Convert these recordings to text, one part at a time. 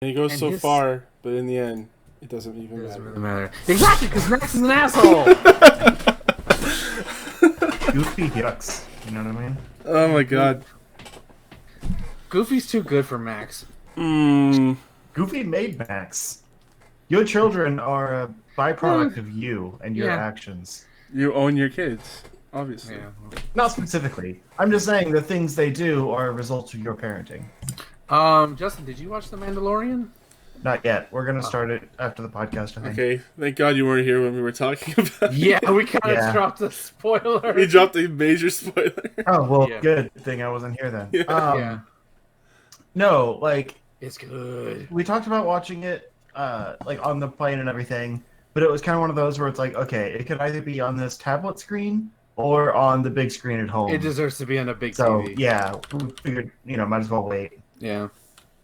And he goes And so his- far, but in the end, it doesn't even It doesn't matter. really matter. Exactly, because Max is an asshole. Goofy yucks. You know what I mean? Oh my god. Goofy's too good for Max. Goofy made Max. Your children are a byproduct of you and your Yeah. actions. You own your kids, obviously. Yeah. Not specifically. I'm just saying the things they do are a result of your parenting. Justin, did you watch The Mandalorian? Not yet. We're gonna start it after the podcast, I think. Okay, thank God you weren't here when we were talking about Yeah, it. we kind of Yeah. dropped a spoiler. We dropped a major spoiler. Oh well, Yeah. good thing I wasn't here then. Yeah. Yeah. No, like It's good. we talked about watching it, like on the plane and everything, but it was kind of one of those where it's like, okay, it could either be on this tablet screen or on the big screen at home. It deserves to be on a big So TV. yeah, we figured, might as well wait. Yeah.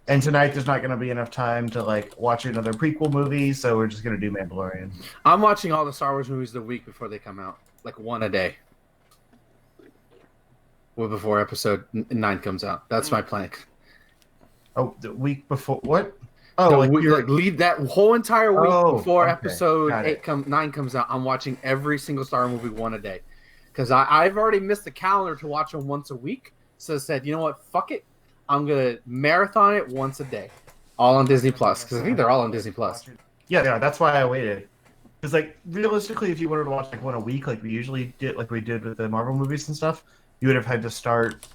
And tonight there's not going to be enough time to like watch another prequel movie, so we're just going to do Mandalorian. I'm watching all the Star Wars movies the week before they come out. Like one a day. Well, before episode 9 comes out. That's my plan. Oh, the week before what? Oh, The like week- you're like, lead that whole entire week Oh, before okay. episode Got it. 9 comes out. I'm watching every single Star Wars movie one a day. Because I've already missed the calendar to watch them once a week. So I said, you know what? Fuck it. I'm going to marathon it once a day. All on Disney Plus. Because I think they're all on Disney Plus. Yeah, that's why I waited. Because like realistically, if you wanted to watch like one a week, like we usually did, like we did with the Marvel movies and stuff, you would have had to start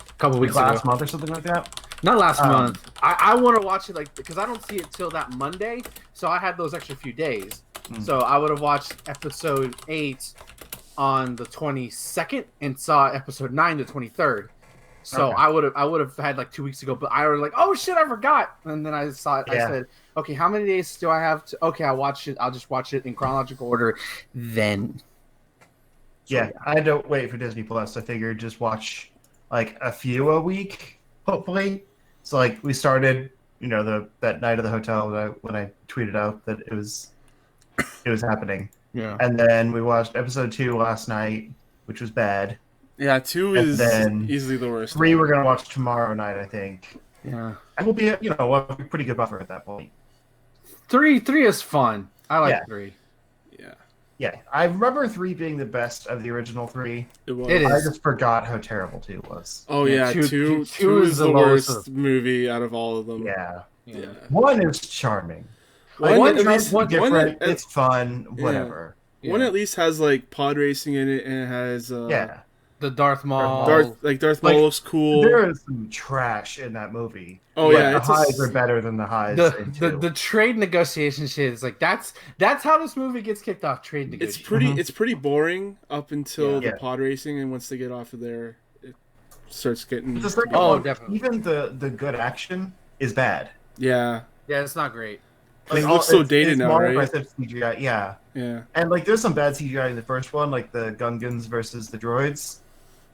A couple weeks last ago. month or something like that. Not last Um, month. I want to watch it like because I don't see it till that Monday, so I had those extra few days. So I would have watched episode 8 on the 22nd and saw episode 9 the 23rd. So Okay. I would have had like 2 weeks ago, but I was like, oh shit, I forgot. And then I saw it. Yeah. I said, okay, how many days do I have to? Okay, I'll watch it. I'll just watch it in chronological order. Then Yeah, I had to wait for Disney Plus. I figured just watch like a few a week, hopefully. So like we started, that night of the hotel when I tweeted out that it was happening, yeah, and then we watched episode 2 last night, which was bad. Yeah, 2 And is then easily the worst. 3 we're gonna watch tomorrow night, I think, yeah. and we'll be a pretty good buffer at that point. Three is fun. I like Yeah. 3. Yeah, Yeah, I remember 3 being the best of the original 3. it was. It is. I just forgot how terrible 2 was. Oh Yeah, yeah, two two is is the the lowest worst movie out of all of them. Yeah, Yeah. 1 is charming. One One at tries least- to be one different. at- It's fun. Whatever. One at least has like pod racing in it, and it has Yeah. The Darth Maul. Darth Maul Like, looks cool. There is some trash in that movie. Oh but yeah, the it's a highs are better than the highs. in the 2. the trade negotiation shit is like that's how this movie gets kicked off. Trade It's negotiation. it's pretty boring up until Yeah. the pod racing, and once they get off of there, it starts getting. The second Oh, one, definitely. even the good action is bad. Yeah, Yeah, it's not great. it looks so dated now, more right? aggressive CGI, yeah. yeah. And like, there's some bad CGI in the first one, like the Gungans versus the droids.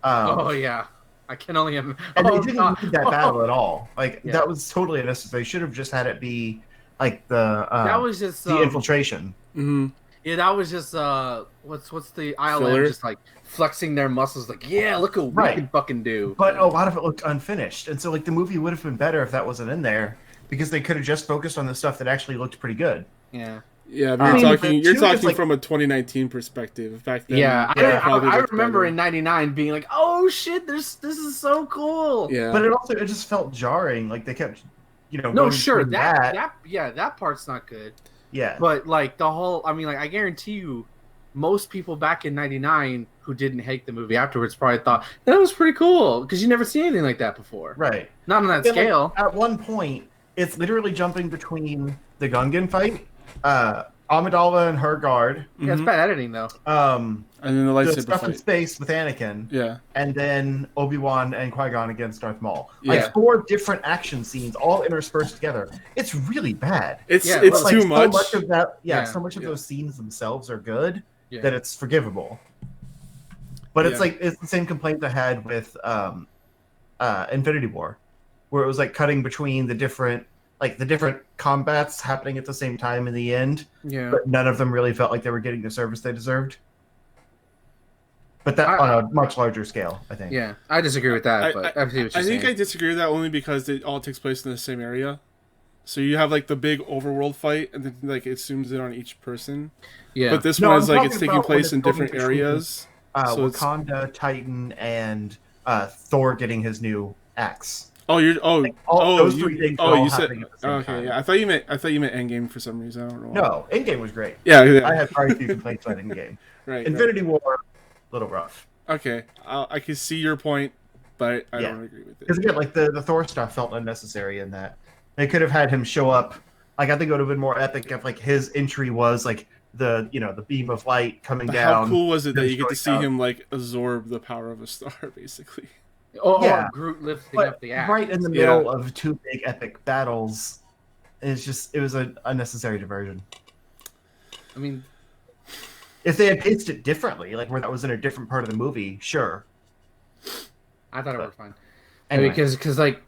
Oh yeah, I can only imagine. And Oh, they didn't God. need that battle at all. Like Yeah. that was totally unnecessary. They should have just had it be like the That was just the infiltration. Hmm. yeah. That was just what's the ILM Filler? just like flexing their muscles like yeah, look what we Right. can fucking do. But a lot of it looked unfinished, and so like the movie would have been better if that wasn't in there, because they could have just focused on the stuff that actually looked pretty good. Yeah, Yeah, but I mean, you're the talking two is, talking like- from a 2019 perspective. Back then, yeah. it probably I looked remember better. in '99 being like, oh shit, this is so cool. Yeah, But it just felt jarring. Like they kept, No, going sure through that part's not good. yeah. But like the whole, I mean, like I guarantee you, most people back in '99 who didn't hate the movie afterwards probably thought that was pretty cool because you never see anything like that before. Right. Not on that And, like, scale. at one point, it's literally jumping between the Gungan fight, Amidala and her guard, Yeah, it's Mhm. bad editing though. and then the the lightsaber stuff in fight. space with Anakin, Yeah, and then Obi-Wan and Qui-Gon against Darth Maul. Yeah. Like 4 different action scenes all interspersed together. It's really bad. it's Yeah, it's But, like, too so much. of that, Yeah, so much of yeah. those scenes themselves are good Yeah. that it's forgivable. But it's Yeah. like it's the same complaint I had with Infinity War, where it was like cutting between the different combats happening at the same time in the end, Yeah. but none of them really felt like they were getting the service they deserved. But that I- on a much larger scale, I think. Yeah, I disagree with that, but I see what you're I think I saying. disagree with that only because it all takes place in the same area. So you have like the big overworld fight, and then like it zooms in on each person. Yeah. But this No, one I'm is like it's talking taking about when place it's in going different between, areas. So it's Wakanda, Titan, and Thor getting his new axe. oh you're Like, all those three things are all you said happening at the same okay, time. yeah. I thought you meant Endgame for some reason. I don't know why. No, Endgame was great. Yeah, I yeah. had quite a few complaints about Endgame. Right. Infinity War, a little rough. Okay, I can see your point, but I Yeah. don't agree with Because it. again, like the Thor stuff felt unnecessary in that. They could have had him show up. Like I think it would have been more epic if like his entry was like the beam of light coming But how down. cool was it that him you get to see showing up. him like absorb the power of a star, basically? Or Yeah. Groot lifting But up the axe. right in the Yeah. middle of two big epic battles, it was an unnecessary diversion. I mean, If they had paced it differently, like where that was in a different part of the movie, sure. I thought it worked fine. Anyway. Because like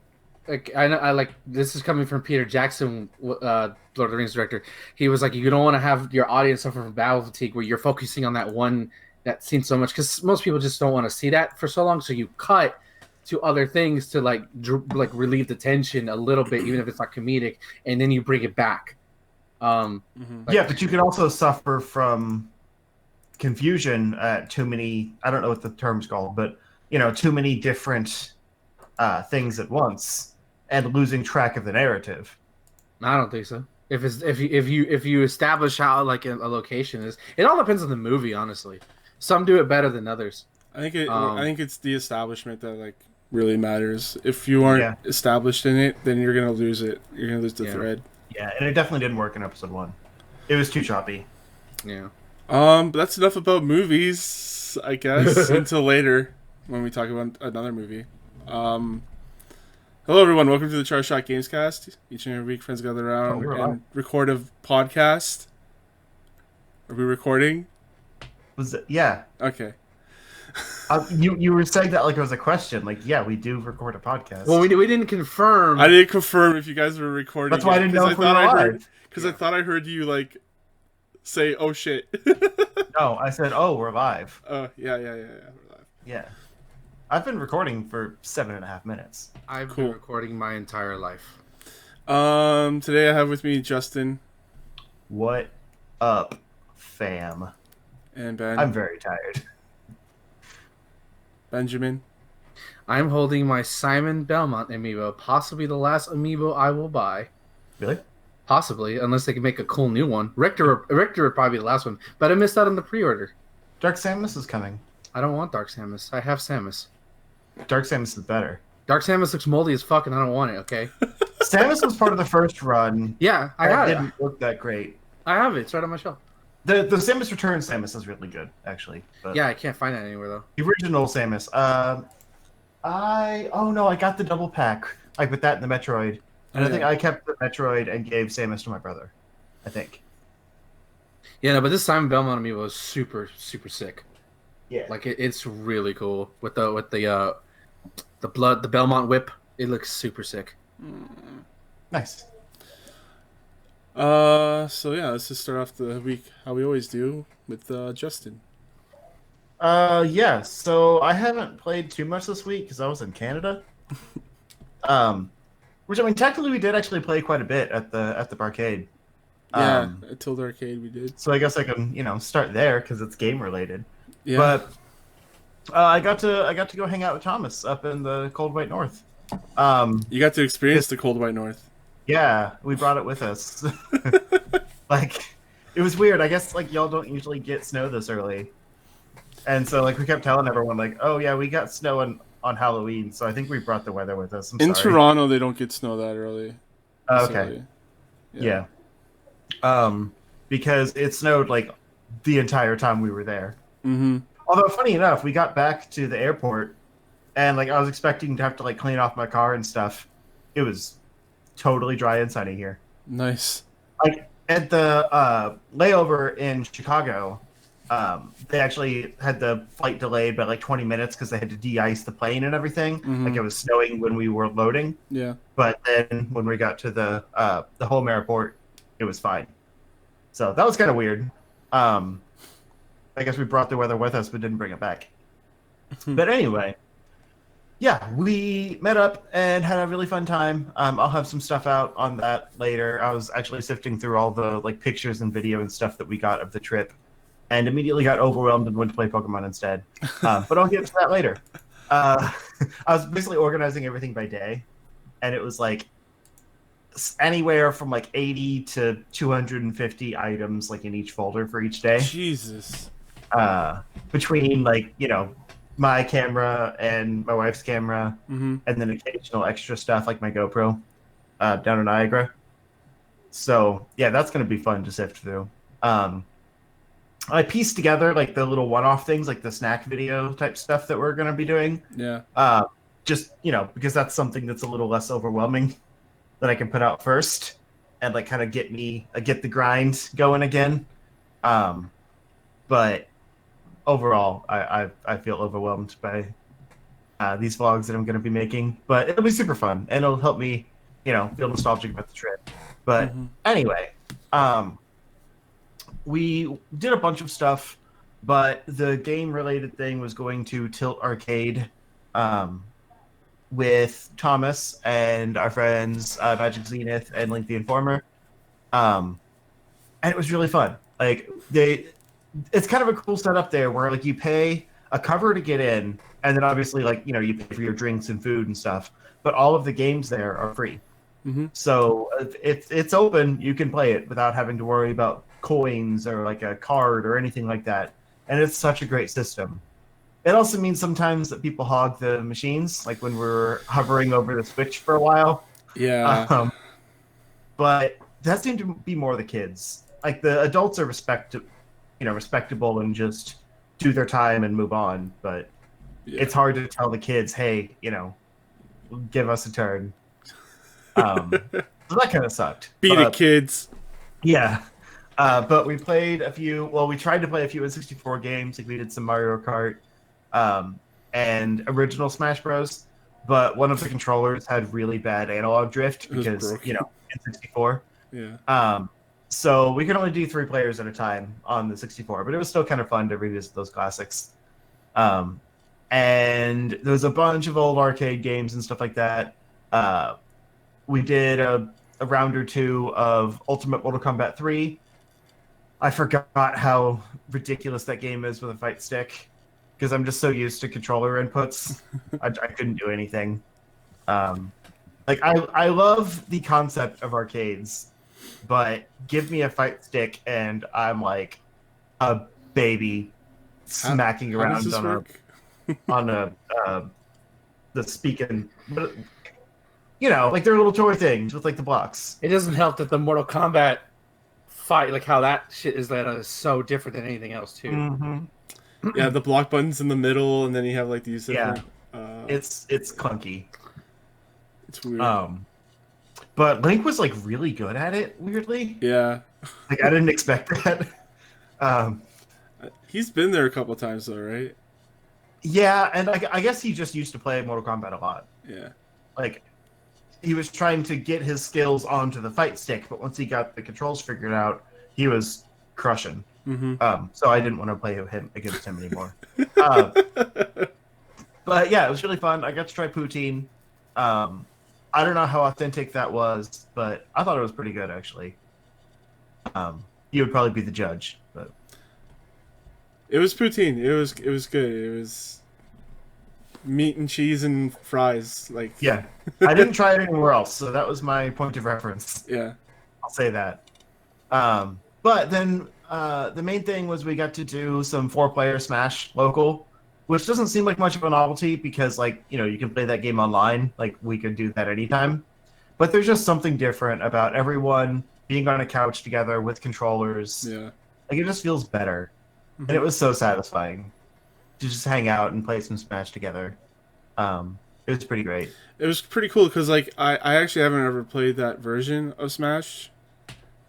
I like this is coming from Peter Jackson, Lord of the Rings director. He was like, you don't want to have your audience suffer from battle fatigue where you're focusing on that scene so much because most people just don't want to see that for so long. So you cut to other things to like relieve the tension a little bit, even if it's not comedic, and then you bring it back. Like, yeah, but you could also suffer from confusion at too many. I don't know what the term's called, but too many different things at once and losing track of the narrative. I don't think so. If you establish how like a location is, it all depends on the movie. Honestly, some do it better than others. I think it's the establishment that like really matters. If you aren't established in it, then you're gonna lose it. You're gonna lose the thread. Yeah, and it definitely didn't work in episode 1. It was too choppy. Yeah. But that's enough about movies, I guess. Until later, when we talk about another movie. Hello everyone, welcome to the Charge Shot Gamescast. Each and every week, friends gather around and record a podcast. Are we recording? Was it? Yeah. Okay. You were saying that like it was a question. Like, yeah, we do record a podcast. Well, we didn't confirm. I didn't confirm if you guys were recording. That's why I didn't know if we were live. Because I thought I heard you like say, "Oh shit." No, I said, "Oh, we're live." Oh yeah, we're live. Yeah, I've been recording for 7.5 minutes. I've been recording my entire life. Today I have with me Justin. What up, fam? And Ben. I'm very tired. Benjamin. I'm holding my Simon Belmont amiibo, possibly the last amiibo I will buy. Really? Possibly, unless they can make a cool new one. Richter would probably be the last one, but I missed out on the pre-order. Dark Samus is coming. I don't want Dark Samus. I have Samus. Dark Samus is better. Dark Samus looks moldy as fuck, and I don't want it. Okay. Samus was part of the first run. Yeah, I got it. Didn't look that great. I have it. It's right on my shelf. The Samus Returns Samus is really good, actually. But Yeah, I can't find it anywhere though. the original Samus. I got the double pack. I put that in the Metroid, and I think I kept the Metroid and gave Samus to my brother. I think. Yeah, no, but this Simon Belmont amiibo is super, super sick. Yeah. Like it's really cool with the Belmont whip. It looks super sick. Nice. So yeah, let's just start off the week how we always do with Justin. Yeah. So I haven't played too much this week because I was in Canada. Which I mean, technically we did actually play quite a bit at the barcade. Yeah, at Tilde Arcade we did. So I guess I can start there because it's game related. Yeah. But I got to go hang out with Thomas up in the cold white north. You got to experience the cold white north. Yeah, we brought it with us. Like, it was weird. I guess like y'all don't usually get snow this early, and so like we kept telling everyone like, oh yeah, we got snow on Halloween, so I think we brought the weather with us. In Toronto, they don't get snow that early. Okay. Yeah. Because it snowed like the entire time we were there. Mm-hmm. Although funny enough, we got back to the airport, and like I was expecting to have to like clean off my car and stuff. It was totally dry and sunny here. Nice. Like at the layover in Chicago, they actually had the flight delayed by like 20 minutes because they had to de-ice the plane and everything. Mm-hmm. Like it was snowing when we were loading. Yeah. But then when we got to the home airport, it was fine. So that was kind of weird. I guess we brought the weather with us but didn't bring it back. But anyway, yeah, we met up and had a really fun time. I'll have some stuff out on that later. I was actually sifting through all the like pictures and video and stuff that we got of the trip, and immediately got overwhelmed and went to play Pokemon instead. But I'll get to that later. Uh, I was basically organizing everything by day, and it was like anywhere from like 80 to 250 items like in each folder for each day. Jesus. Between like, my camera and my wife's camera, and then occasional extra stuff like my GoPro down in Niagara. So yeah, that's going to be fun to sift through. I pieced together like the little one-off things, like the snack video type stuff that we're going to be doing. Yeah. Just, because that's something that's a little less overwhelming that I can put out first and like kind of get the grind going again. But overall, I feel overwhelmed by these vlogs that I'm going to be making, but it'll be super fun and it'll help me, feel nostalgic about the trip. But anyway, we did a bunch of stuff, but the game related thing was going to Tilt Arcade with Thomas and our friends Magic Zenith and Link the Informer. And it was really fun. Like it's kind of a cool setup there where like you pay a cover to get in, and then obviously like you pay for your drinks and food and stuff, but all of the games there are free. So if it's open, you can play it without having to worry about coins or like a card or anything like that, and it's such a great system. It also means sometimes that people hog the machines, like when we're hovering over the Switch for a while. Yeah. But that seemed to be more the kids. Like the adults are respectable and just do their time and move on. But it's hard to tell the kids, hey, give us a turn. So that kind of sucked. Beat it, kids. Yeah. But we played we tried to play a few N64 games. Like we did some Mario Kart and original Smash Bros. But one of the controllers had really bad analog drift because, N64. Yeah. So we could only do 3 players at a time on the 64, but it was still kind of fun to revisit those classics. And there was a bunch of old arcade games and stuff like that. We did a round or two of Ultimate Mortal Kombat 3. I forgot how ridiculous that game is with a fight stick because I'm just so used to controller inputs. I couldn't do anything. I love the concept of arcades, but give me a fight stick and I'm like a baby smacking around on the speaking, like they're little toy things with like the blocks. It doesn't help that the Mortal Kombat fight, like how that shit is so different than anything else too. Yeah, the block buttons in the middle, and then you have like these different. It's clunky. It's weird. But Link was like really good at it. Weirdly. Yeah. Like I didn't expect that. He's been there a couple times though, right? Yeah, and I guess he just used to play Mortal Kombat a lot. Yeah. Like he was trying to get his skills onto the fight stick, but once he got the controls figured out, he was crushing. So I didn't want to play against him anymore. But yeah, it was really fun. I got to try poutine. I don't know how authentic that was, but I thought it was pretty good actually. You would probably be the judge, but it was poutine. It was good. It was meat and cheese and fries. Like yeah, I didn't try it anywhere else, so that was my point of reference. Yeah, I'll say that. But then the main thing was we got to do some 4-player Smash local, which doesn't seem like much of a novelty because, like, you can play that game online. Like, we could do that anytime. But there's just something different about everyone being on a couch together with controllers. Yeah. Like, it just feels better. And it was so satisfying to just hang out and play some Smash together. It was pretty great. It was pretty cool because, like, I actually haven't ever played that version of Smash.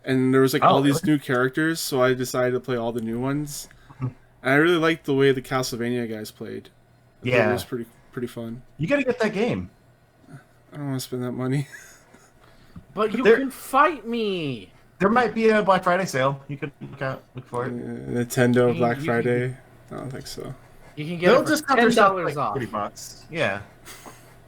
And there was, like, all these new characters, so I decided to play all the new ones. And I really liked the way the Castlevania guys played. It was pretty fun. You gotta get that game. I don't want to spend that money. But you can fight me. There might be a Black Friday sale. You could look for it. Nintendo Black Friday. I don't think so. You can get it for $10 off. $30. Yeah.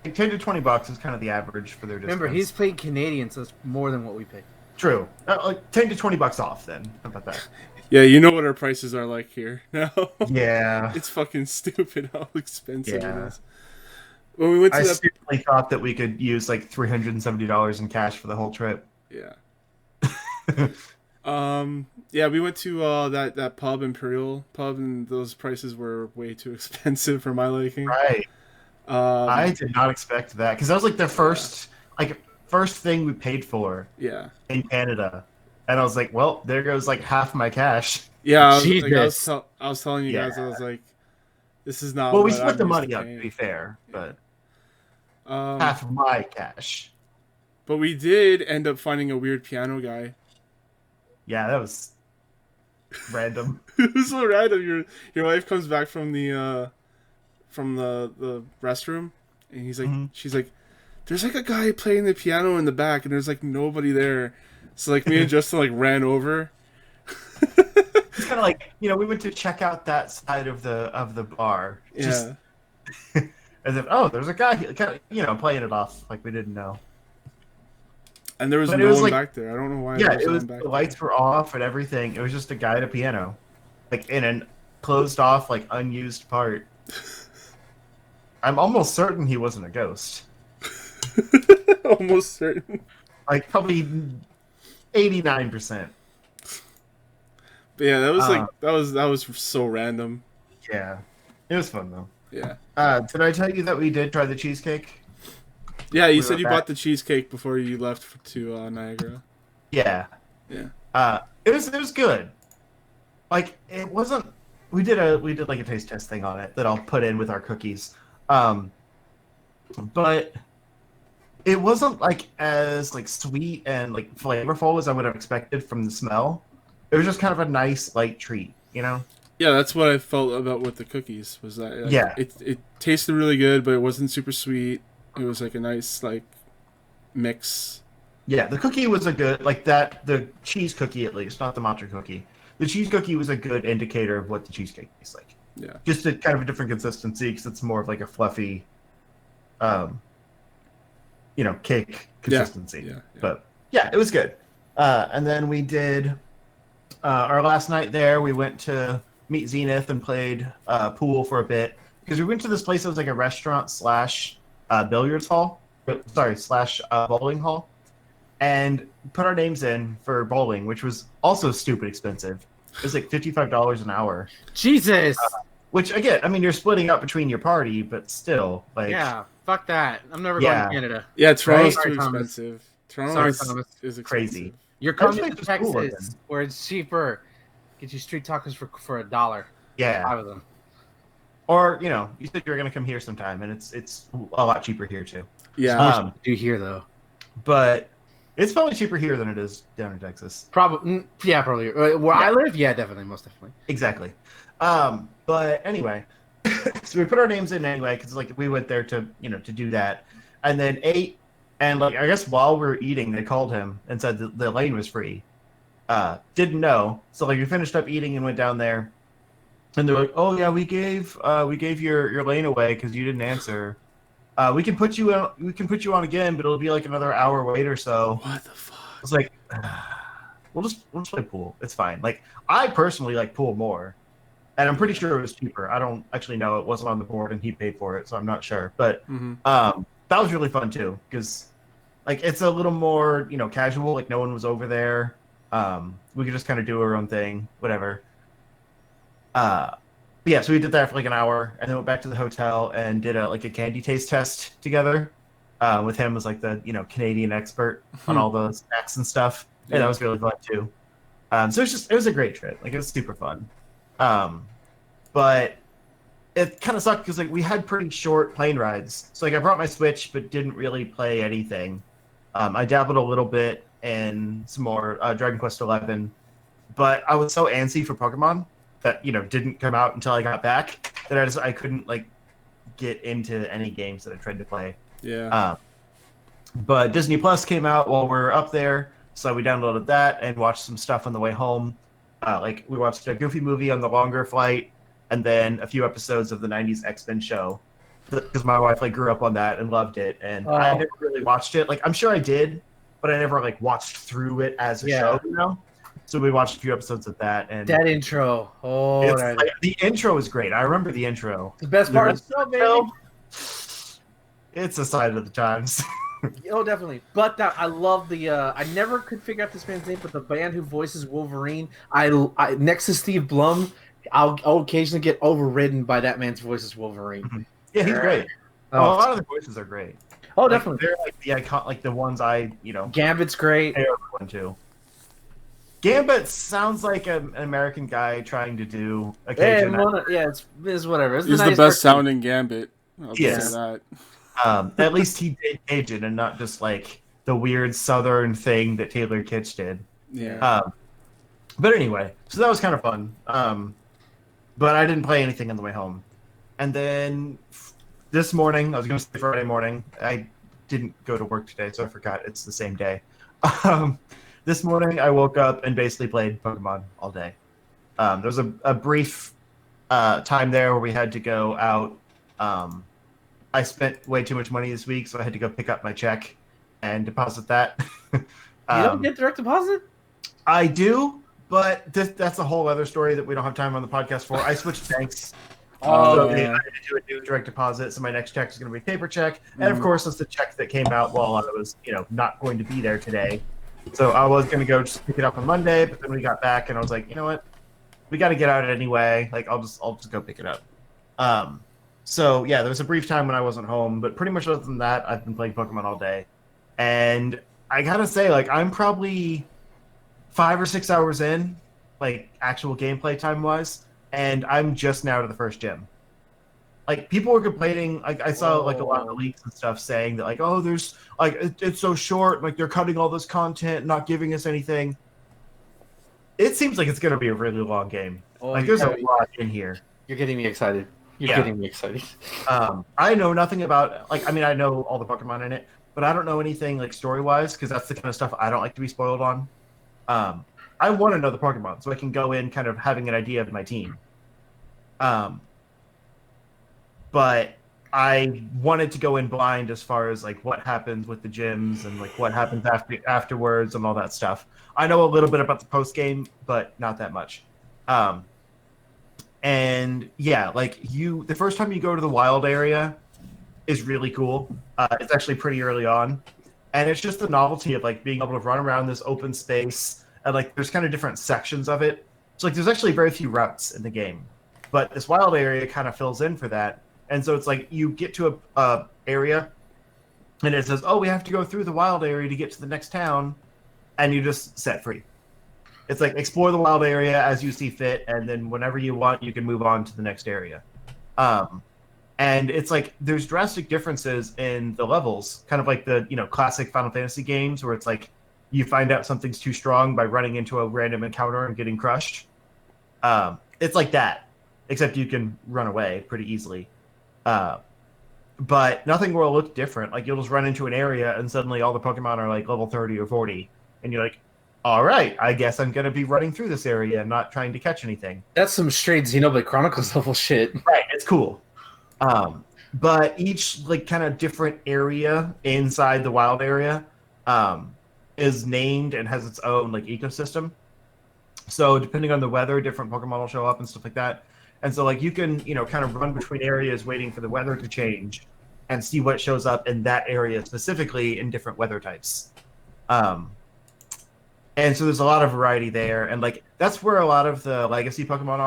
Like, $10 to $20 is kind of the average for their discounts. Remember, he's playing Canadian, so it's more than what we pay. True. Like $10 to $20 off. Then how about that? Yeah, you know what our prices are like here now. Yeah. It's fucking stupid how expensive Yeah. it is. When we went to I that, seriously thought that we could use like $370 in cash for the whole trip. yeah. Yeah, we went to that pub, Imperial pub, and those prices were way too expensive for my liking. Right. I Um, did not expect that because that was like the first thing we paid for yeah, in Canada, and I was like, well, there goes like half my cash. yeah. Jesus. I was telling you guys, I Yeah. was like, this is not Well, we what split I'm the used money to up to paying. be fair, but Um, half of my cash. but we did end up finding a weird piano guy. Yeah, that was random. It was so random. Your wife comes back from the restroom, and he's like, Mhm. she's like, there's like a guy playing the piano in the back, and there's like nobody there. So like me and Justin like ran over. It's kind of like we went to check out that side of the bar. Just Yeah, as if there's a guy kind of playing it off like we didn't know. and there was But it no was one like- back there. I don't know why. Yeah, there was it no was one back the lights were off and everything. It was just a guy at a piano, like in an closed off, like unused part. I'm almost certain he wasn't a ghost. there. Almost certain. Like probably 89%. But yeah, that was like Uh, that was so random. Yeah, it was fun though. Yeah, Did I tell you that we did try the cheesecake? yeah. You We said were you back- bought the cheesecake before you left to Niagara. Yeah. Yeah. It was good. Like it wasn't. We did like a taste test thing on it that I'll put in with our cookies. But it wasn't like as like sweet and like flavorful as I would have expected from the smell. It was just kind of a nice light treat, Yeah, that's what I felt about with the cookies. Was that like, Yeah. it tasted really good, but it wasn't super sweet. It was like a nice like mix. Yeah, the cookie was a good the cheese cookie at least, not the matcha cookie. The cheese cookie was a good indicator of what the cheesecake tastes like. Yeah, Just a kind of a different consistency because it's more of like a fluffy, cake consistency. yeah. But yeah, it was good. And then we did our last night there. We went to meet Zenith and played pool for a bit because we went to this place that was like a restaurant slash billiards hall. Slash bowling hall, and put our names in for bowling, which was also stupid expensive. It was like $55 an hour. Jesus. Which again, I mean, you're splitting up between your party, but still, like, Yeah, fuck that. I'm never Yeah. going to Canada. yeah. Toronto's Sorry, too Thomas. expensive. Toronto Sorry, is, Thomas. is expensive. Crazy. You're That's coming like to the school Texas, again. where it's cheaper. Get you street tacos for $1. yeah. 5 of them. Or you said you were gonna come here sometime, and it's a lot cheaper here too. Yeah, Do here though. But it's probably cheaper here than it is down in Texas. Probably. Yeah, probably. Where I live, yeah, definitely, most definitely. Exactly. But anyway, so we put our names in anyway because like we went there to to do that, and then ate, and like I guess while we were eating, they called him and said that the lane was free. Didn't know, so like we finished up eating and went down there, and they're like, "Oh yeah, we gave your lane away because you didn't answer. We can put you on again, but it'll be like another hour wait or so." what the fuck? I was like, we'll just play pool. It's fine. Like I personally like pool more, and I'm pretty sure it was cheaper. I don't actually know. It wasn't on the board, and he paid for it, so I'm not sure. But Mm-hmm. that was really fun too because like it's a little more casual. Like no one was over there. We could just kind of do our own thing, whatever. But yeah, so we did that for like an hour, and then went back to the hotel and did a candy taste test together. With him as like the Canadian expert on all the snacks and stuff, and that was really fun too. So it was a great trip. Like it was super fun. But it kind of sucked because like we had pretty short plane rides. So like I brought my Switch, but didn't really play anything. I dabbled a little bit in some more Dragon Quest XI, but I was so antsy for Pokemon that didn't come out until I got back that I couldn't like get into any games that I tried to play. Yeah. But Disney Plus came out while we were up there, so we downloaded that and watched some stuff on the way home. Like we watched a Goofy movie on the longer flight, and then a few episodes of the '90s X-Men show. because my wife like grew up on that and loved it, and Oh. I never really watched it. Like I'm sure I did, but I never like watched through it as a show, you know. So we watched a few episodes of that, and That intro. Oh, it's like, the intro is great. I remember the intro. the best part of the show, baby. It's a sign of the times. Oh, definitely. But I love the. I never could figure out this man's name, but the band who voices Wolverine, I next to Steve Blum, I'll occasionally get overridden by that man's voice as Wolverine. Yeah, he's great. Oh. A lot of the voices are great. Oh, Like, definitely. they're like the icon, like the ones I, Gambit's great. pay everyone to. Gambit sounds like an American guy trying to do a Yeah, Cajun. it's whatever. It's He's a the nice best cartoon. sounding Gambit. I'll Yes. say that. At least he did Cajun and not just like the weird Southern thing that Taylor Kitsch did. Yeah. But anyway, so that was kind of fun. But I didn't play anything on the way home. And then this morning, I was going to say Friday morning. I didn't go to work today, so I forgot it's the same day. This morning, I woke up and basically played Pokemon all day. There was a brief time there where we had to go out. I spent way too much money this week, so I had to go pick up my check and deposit that. You don't get direct deposit? I do, but that's a whole other story that we don't have time on the podcast for. I switched banks. So I had to do a new direct deposit, so my next check is going to be a paper check. And of course, it's the check that came out while I was, not going to be there today. So I was going to go just pick it up on Monday, but then we got back and I was like, you know what? We got to get out anyway. Like, I'll just go pick it up. So yeah, there was a brief time when I wasn't home, but pretty much other than that, I've been playing Pokemon all day. And I gotta say, like, I'm probably 5 or 6 hours in, like, actual gameplay time-wise, and I'm just now to the first gym. Like, people were complaining, like, I saw, like, a lot of leaks and stuff saying that, like, oh, there's, like, it's so short, like, they're cutting all this content, not giving us anything. It seems like it's gonna be a really long game. Like, there's a lot in here. You're getting me excited. You're getting me excited. I know nothing about, like, I mean, I know all the Pokemon in it, but I don't know anything, like, story-wise, because that's the kind of stuff I don't like to be spoiled on. I want to know the Pokemon, so I can go in kind of having an idea of my team. But I wanted to go in blind as far as, like, what happens with the gyms and, like, what happens afterwards and all that stuff. I know a little bit about the post-game, but not that much. And yeah, like the first time you go to the wild area is really cool. It's actually pretty early on, and it's just the novelty of like being able to run around this open space, and like there's kind of different sections of it. So like there's actually very few routes in the game, but this wild area kind of fills in for that. And so it's like you get to a area, and it says, "Oh, we have to go through the wild area to get to the next town," and you just set free. It's like explore the wild area as you see fit, and then whenever you want, you can move on to the next area. And it's like there's drastic differences in the levels, kind of like the classic Final Fantasy games where it's like you find out something's too strong by running into a random encounter and getting crushed. It's like that, except you can run away pretty easily. But nothing will look different. Like you'll just run into an area and suddenly all the Pokemon are like level 30 or 40, and you're like, all right, I guess I'm going to be running through this area and not trying to catch anything. That's some straight Xenoblade Chronicles level shit. Right, it's cool. But each like kind of different area inside the wild area is named and has its own like ecosystem. So depending on the weather, different Pokemon will show up and stuff like that. And so like you can, kind of run between areas waiting for the weather to change and see what shows up in that area specifically in different weather types. And so there's a lot of variety there, and like that's where a lot of the legacy Pokemon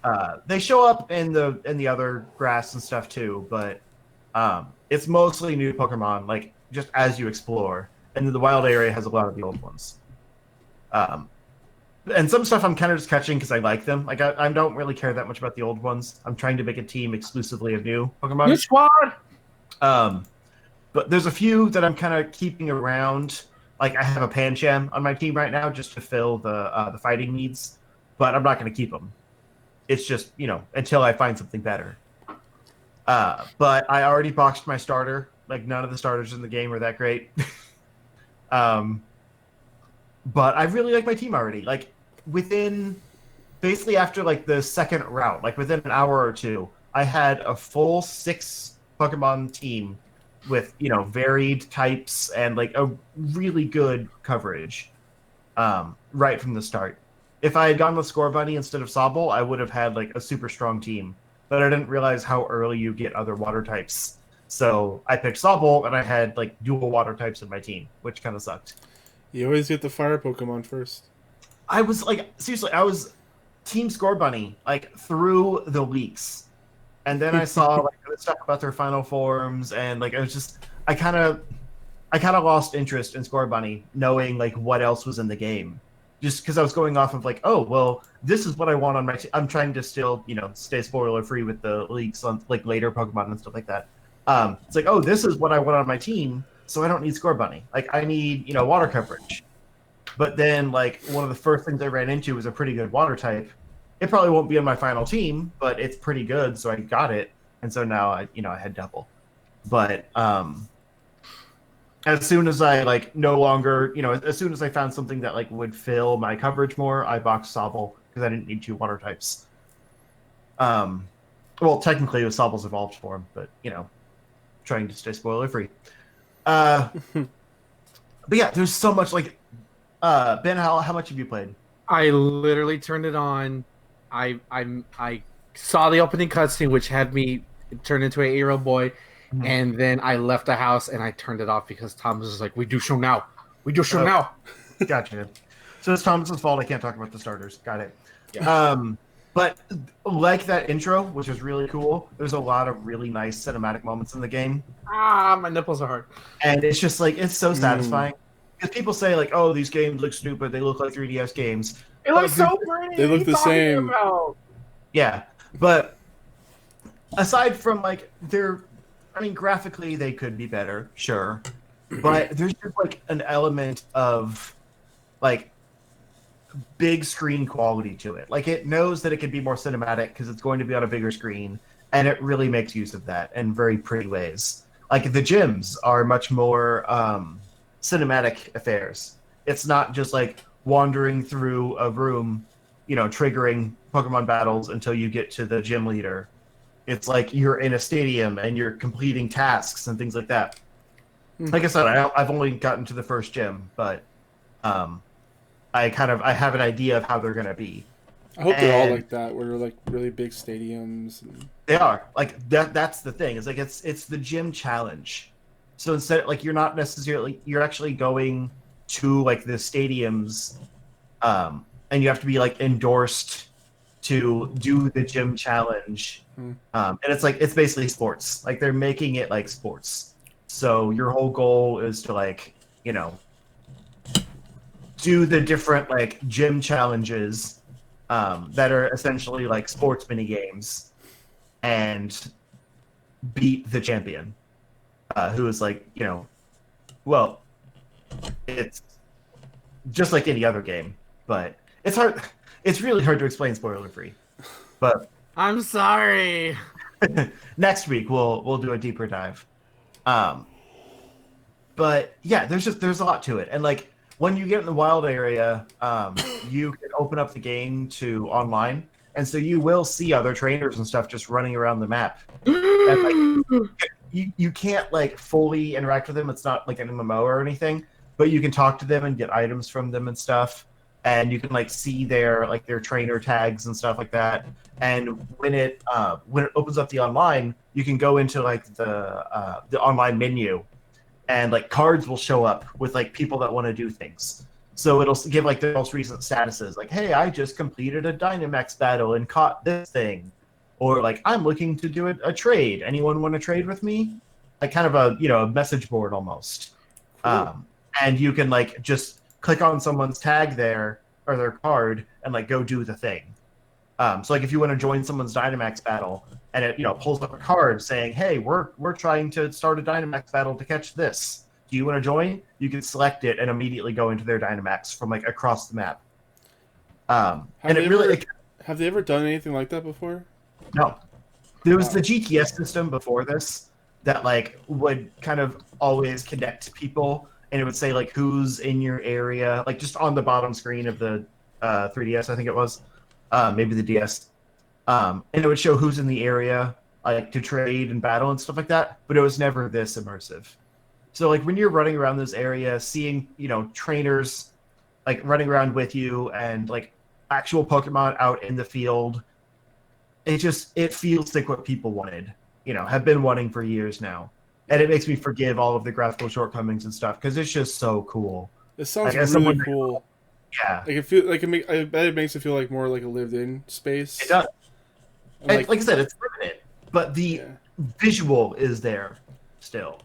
are. They show up in the other grass and stuff too, but it's mostly new Pokemon, like just as you explore. And then the wild area has a lot of the old ones. And some stuff I'm kind of just catching because I like them. Like I don't really care that much about the old ones. I'm trying to make a team exclusively of new Pokemon. New squad. But there's a few that I'm kind of keeping around. Like I have a Pancham on my team right now just to fill the fighting needs, but I'm not going to keep them. It's just until I find something better. But I already boxed my starter. Like none of the starters in the game are that great. But I really like my team already. Like basically after like the second route, like within an hour or two, I had a full 6 Pokemon team with varied types and like a really good coverage right from the start. If I had gone with Score Bunny instead of Sobble, I would have had like a super strong team. But I didn't realize how early you get other water types. So I picked Sobble, and I had like dual water types in my team, which kind of sucked. You always get the fire Pokemon first. I was like, seriously, I was Team Score Bunny like through the leaks, and then I saw like the stuff about their final forms, and like I kind of lost interest in Score Bunny, knowing like what else was in the game, just because I was going off of like, oh well, this is what I want on my team. I'm trying to still stay spoiler free with the leaks on like later Pokemon and stuff like that. It's like, oh, this is what I want on my team, so I don't need Score Bunny. Like I need water coverage. But then like one of the first things I ran into was a pretty good water type. It probably won't be on my final team, but it's pretty good, so I got it, and so now I had double. But as soon as I like no longer, as soon as I found something that like would fill my coverage more, I boxed Sobble because I didn't need 2 water types. Well, technically it was Sobble's evolved form, but trying to stay spoiler free. But yeah, there's so much like Ben. How much have you played? I literally turned it on. I saw the opening cutscene, which had me turn into an 8-year-old boy, and then I left the house and I turned it off because Thomas was like, "We do show now. We do show now." Gotcha. So it's Thomas's fault. I can't talk about the starters. Got it. Yeah. But like that intro, which was really cool, there's a lot of really nice cinematic moments in the game. My nipples are hard. And it's just like, it's so satisfying. Because people say like, oh, these games look stupid. They look like 3DS games. It looks so pretty. They look the same. Yeah. But aside from like graphically they could be better, sure. But there's just like an element of like big screen quality to it. Like it knows that it can be more cinematic because it's going to be on a bigger screen, and it really makes use of that in very pretty ways. Like the gyms are much more cinematic affairs. It's not just like wandering through a room, triggering Pokemon battles until you get to the gym leader. It's like you're in a stadium and you're completing tasks and things like that. Like I said, I've only gotten to the first gym, but I have an idea of how they're gonna be. I hope they're all like that, where they're like really big stadiums. They are like that. That's the thing. It's like it's the gym challenge. So instead, like you're actually going to like the stadiums, and you have to be like endorsed to do the gym challenge. And it's basically sports. Like they're making it like sports. So your whole goal is to like do the different like gym challenges that are essentially like sports mini games and beat the champion, who is like well, it's just like any other game, but it's hard. It's really hard to explain spoiler free. But I'm sorry. Next week we'll do a deeper dive. But yeah, there's a lot to it, and like when you get in the wild area, you can open up the game to online, and so you will see other trainers and stuff just running around the map. And, like, you can't like fully interact with them. It's not like an MMO or anything, but you can talk to them and get items from them and stuff. And you can like see their trainer tags and stuff like that. And when it opens up the online, you can go into like the online menu, and like cards will show up with like people that want to do things. So it'll give like the most recent statuses, like, hey, I just completed a Dynamax battle and caught this thing, or like I'm looking to do a trade. Anyone want to trade with me? Like kind of a message board almost. Cool. And you can like just click on someone's tag there or their card and like go do the thing. So like if you want to join someone's Dynamax battle and it pulls up a card saying, hey, we're trying to start a Dynamax battle to catch this. Do you want to join? You can select it and immediately go into their Dynamax from like across the map. Have they ever done anything like that before? No. There was the GTS system before this that like would kind of always connect people, and it would say like who's in your area, like just on the bottom screen of the 3DS, I think it was, maybe the DS, and it would show who's in the area, like to trade and battle and stuff like that, but it was never this immersive. So like when you're running around this area, seeing, trainers like running around with you and like actual Pokemon out in the field, it feels like what people wanted, have been wanting for years now. And it makes me forgive all of the graphical shortcomings and stuff because it's just so cool. It sounds Like, as really someone- cool. Yeah, Like I bet it makes it feel like more like a lived-in space. it does. And, And like I said, it's limited, but the yeah. visual is there still.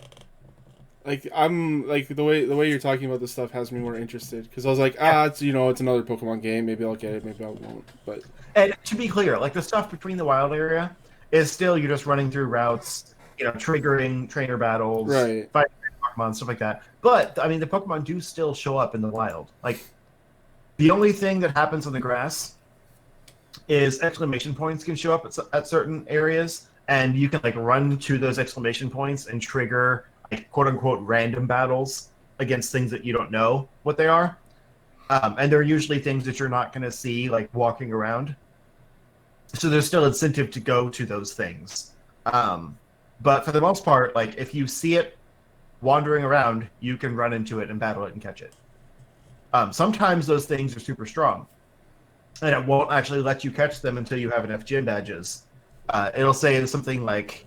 Like I'm like the way you're talking about this stuff has me more interested because I was like, it's it's another Pokemon game. Maybe I'll get it. Maybe I won't. But And to be clear, like the stuff between the wild area is still you're just running through routes, triggering trainer battles, right. fighting Pokemon, stuff like that. But I mean, the Pokemon do still show up in the wild. Like the only thing that happens on the grass is exclamation points can show up at certain areas, and you can like run to those exclamation points and trigger like quote unquote random battles against things that you don't know what they are. And they're usually things that you're not going to see like walking around. So there's still incentive to go to those things. But for the most part, like if you see it wandering around, you can run into it and battle it and catch it. Sometimes those things are super strong, and it won't actually let you catch them until you have enough gym badges. It'll say something like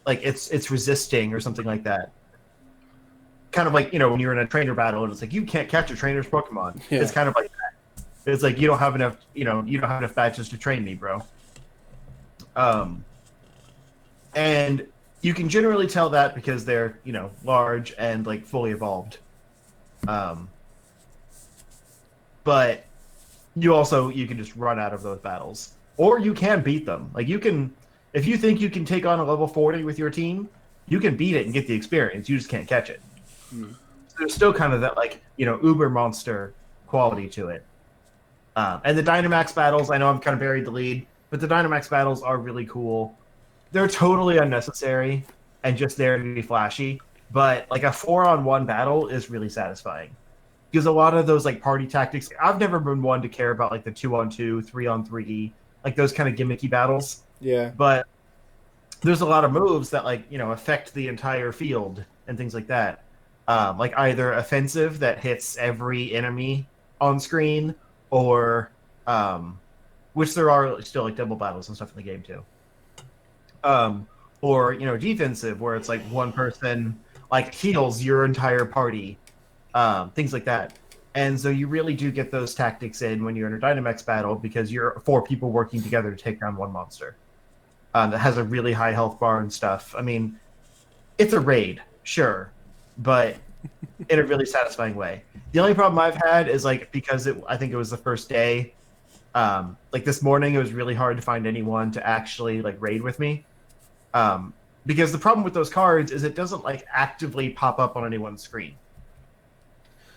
it's resisting or something like that. Kind of like when you're in a trainer battle and it's like you can't catch a trainer's Pokemon. Yeah. It's kind of like that. It's like you don't have enough badges to train me, bro. And you can generally tell that because they're large and like fully evolved. But you can just run out of those battles, or you can beat them. Like you can, if you think you can take on a level 40 with your team, you can beat it and get the experience. You just can't catch it. So there's still kind of that like uber monster quality to it. And the Dynamax battles, I know I'm kind of buried the lead, but the Dynamax battles are really cool. They're totally unnecessary and just there to be flashy. But like a 4-on-1 battle is really satisfying. Because a lot of those like party tactics, I've never been one to care about like the 2-on-2, 3-on-3, like those kind of gimmicky battles. Yeah. But there's a lot of moves that like affect the entire field and things like that. Like either offensive that hits every enemy on screen, or which there are still like double battles and stuff in the game too. Or defensive where it's like one person like heals your entire party. Things like that. And so you really do get those tactics in when you're in a Dynamax battle because you're 4 people working together to take down one monster that has a really high health bar and stuff. I mean, it's a raid, sure, but in a really satisfying way. The only problem I've had is like because I think it was the first day, like this morning, it was really hard to find anyone to actually like raid with me. Because the problem with those cards is it doesn't like actively pop up on anyone's screen.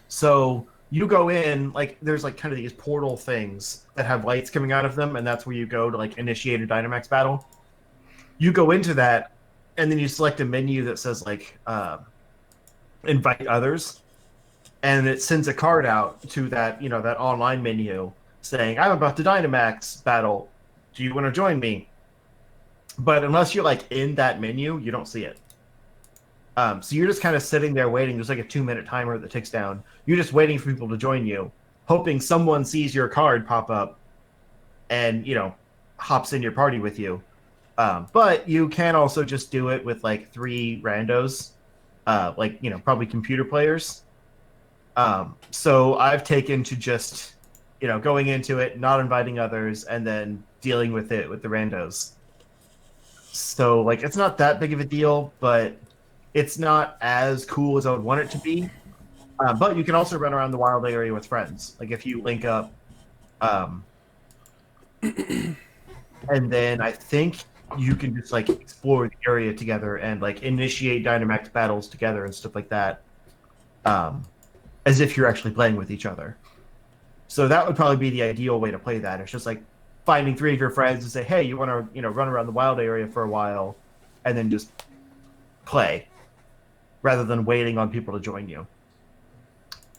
So you go in, like there's like kind of these portal things that have lights coming out of them, and that's where you go to like initiate a Dynamax battle. You go into that, and then you select a menu that says like invite others, and it sends a card out to that that online menu saying I'm about to Dynamax battle. Do you want to join me? But unless you're like in that menu, you don't see it. So you're just kind of sitting there waiting. There's like a 2-minute timer that ticks down. You're just waiting for people to join you, hoping someone sees your card pop up and, hops in your party with you. But you can also just do it with like 3 randos, probably computer players. So I've taken to just, going into it, not inviting others, and then dealing with it with the randos. So like, it's not that big of a deal, but it's not as cool as I would want it to be. But you can also run around the wild area with friends. Like if you link up, and then I think you can just like explore the area together and like initiate Dynamax battles together and stuff like that, as if you're actually playing with each other. So that would probably be the ideal way to play that. It's just like finding 3 of your friends and say, hey, you want to run around the wild area for a while, and then just play, rather than waiting on people to join you.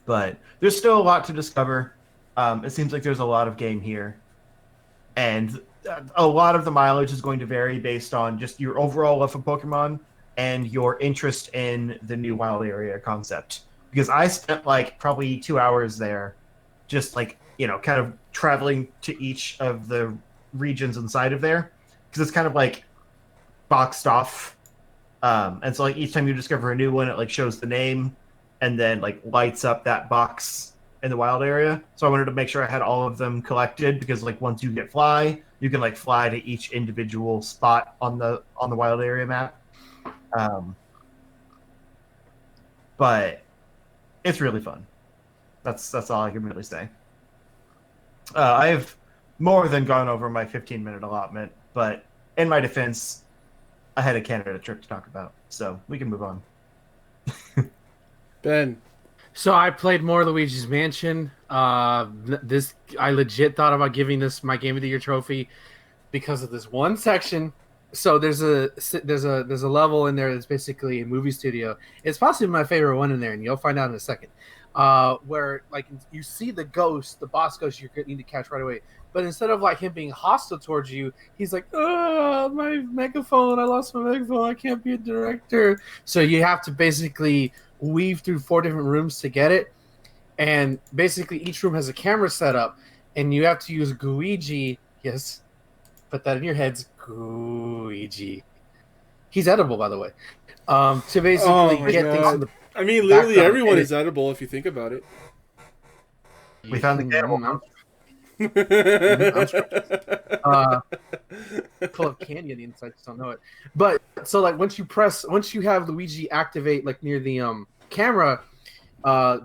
But there's still a lot to discover. It seems like there's a lot of game here. And a lot of the mileage is going to vary based on just your overall love of Pokemon and your interest in the new wild area concept. Because I spent like probably 2 hours there, just like kind of traveling to each of the regions inside of there, because it's kind of like boxed off. And so like each time you discover a new one, it like shows the name and then like lights up that box in the wild area. So I wanted to make sure I had all of them collected because like once you get fly, you can like fly to each individual spot on the wild area map. But it's really fun. That's all I can really say. I've more than gone over my 15-minute allotment, but in my defense, I had a Canada trip to talk about, so we can move on. Ben. So I played more Luigi's Mansion. This I legit thought about giving this my Game of the Year trophy because of this one section. So there's a level in there that's basically a movie studio. It's possibly my favorite one in there, and you'll find out in a second. Where like you see the ghost, the boss ghost you need to catch right away. But instead of like him being hostile towards you, he's like, "Oh, my megaphone! I lost my megaphone! I can't be a director." So you have to basically weave through 4 different rooms to get it, and basically each room has a camera set up, and you have to use Guigi. Yes, put that in your heads, Guigi. He's edible, by the way. To basically get things in the. I mean, literally background. everyone is edible if you think about it. We found the cannibal. Full of candy on the inside, just don't know it. But so like once you have Luigi activate like near the camera, you'll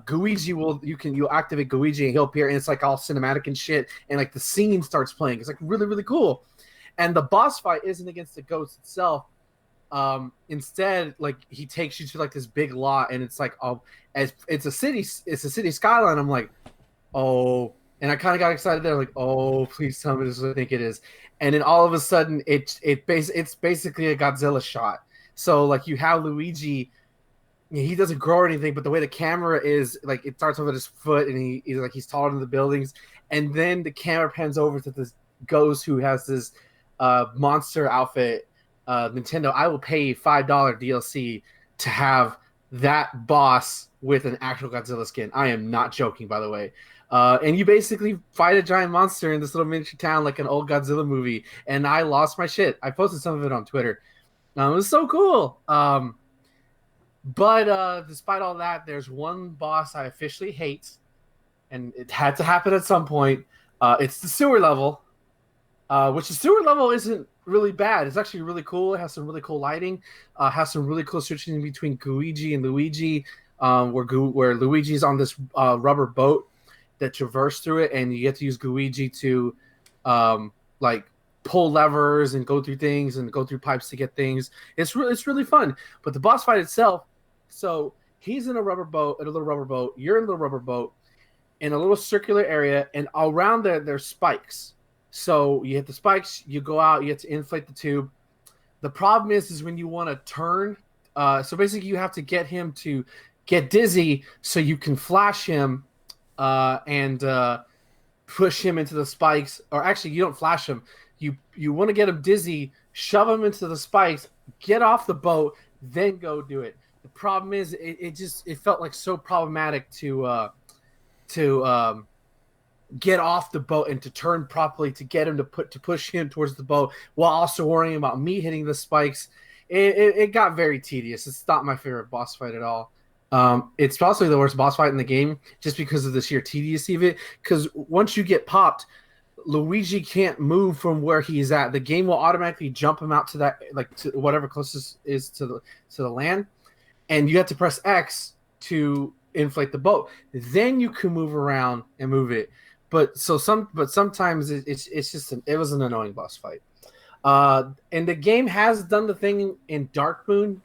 activate Guigi and he'll appear, and it's like all cinematic and shit, and like the scene starts playing. It's like really, really cool. And the boss fight isn't against the ghost itself. Instead, like he takes you to like this big lot, and it's like it's a city skyline. I'm like, oh. And I kind of got excited there, like, oh, please tell me this is what I think it is. And then all of a sudden, it's basically a Godzilla shot. So, like, you have Luigi, he doesn't grow or anything, but the way the camera is, like, it starts off at his foot, and he's taller than the buildings. And then the camera pans over to this ghost who has this monster outfit. Nintendo, I will pay you $5 DLC to have that boss with an actual Godzilla skin. I am not joking, by the way. And you basically fight a giant monster in this little miniature town like an old Godzilla movie. And I lost my shit. I posted some of it on Twitter. It was so cool. But despite all that, there's one boss I officially hate. And it had to happen at some point. It's the sewer level. Which the sewer level isn't really bad. It's actually really cool. It has some really cool lighting. Has some really cool switching between Guigi and Luigi. Where Luigi's on this rubber boat that traverse through it, and you get to use Guigi to like pull levers and go through things and go through pipes to get things. It's really fun. But the boss fight itself, so he's in a little rubber boat, you're in a little rubber boat in a little circular area, and around there's spikes. So you hit the spikes, you go out, you have to inflate the tube. The problem is when you want to turn, so basically you have to get him to get dizzy so you can flash him and push him into the spikes. Or actually, you don't flash him. You want to get him dizzy, shove him into the spikes, get off the boat, then go do it. The problem is it felt like so problematic to get off the boat and to turn properly to get him to push him towards the boat while also worrying about me hitting the spikes. It got very tedious. It's not my favorite boss fight at all. It's possibly the worst boss fight in the game just because of the sheer tediousness of it. Because once you get popped, Luigi can't move from where he's at. The game will automatically jump him out to that, like to whatever closest is to the land, and you have to press X to inflate the boat. Then you can move around and move it. But sometimes it was an annoying boss fight. And the game has done the thing in Dark Moon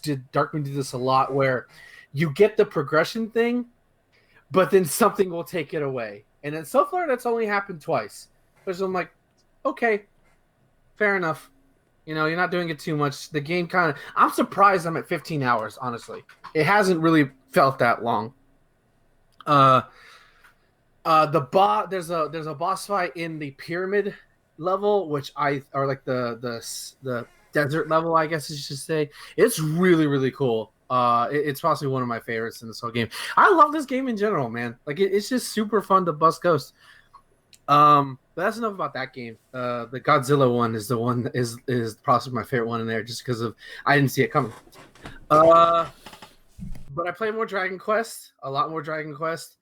did this a lot, where you get the progression thing, but then something will take it away. And then so far, that's only happened twice. Which I'm like, okay, fair enough. You're not doing it too much. The game I'm surprised I'm at 15 hours, honestly. It hasn't really felt that long. There's a boss fight in the pyramid level, or like the desert level, I guess you should say. It's really really cool. It's possibly one of my favorites in this whole game. I love this game in general, man. Like it's just super fun to bust ghosts. But that's enough about that game. The Godzilla one is the one is possibly my favorite one in there, just because of I didn't see it coming. But I played more Dragon Quest, a lot more Dragon Quest.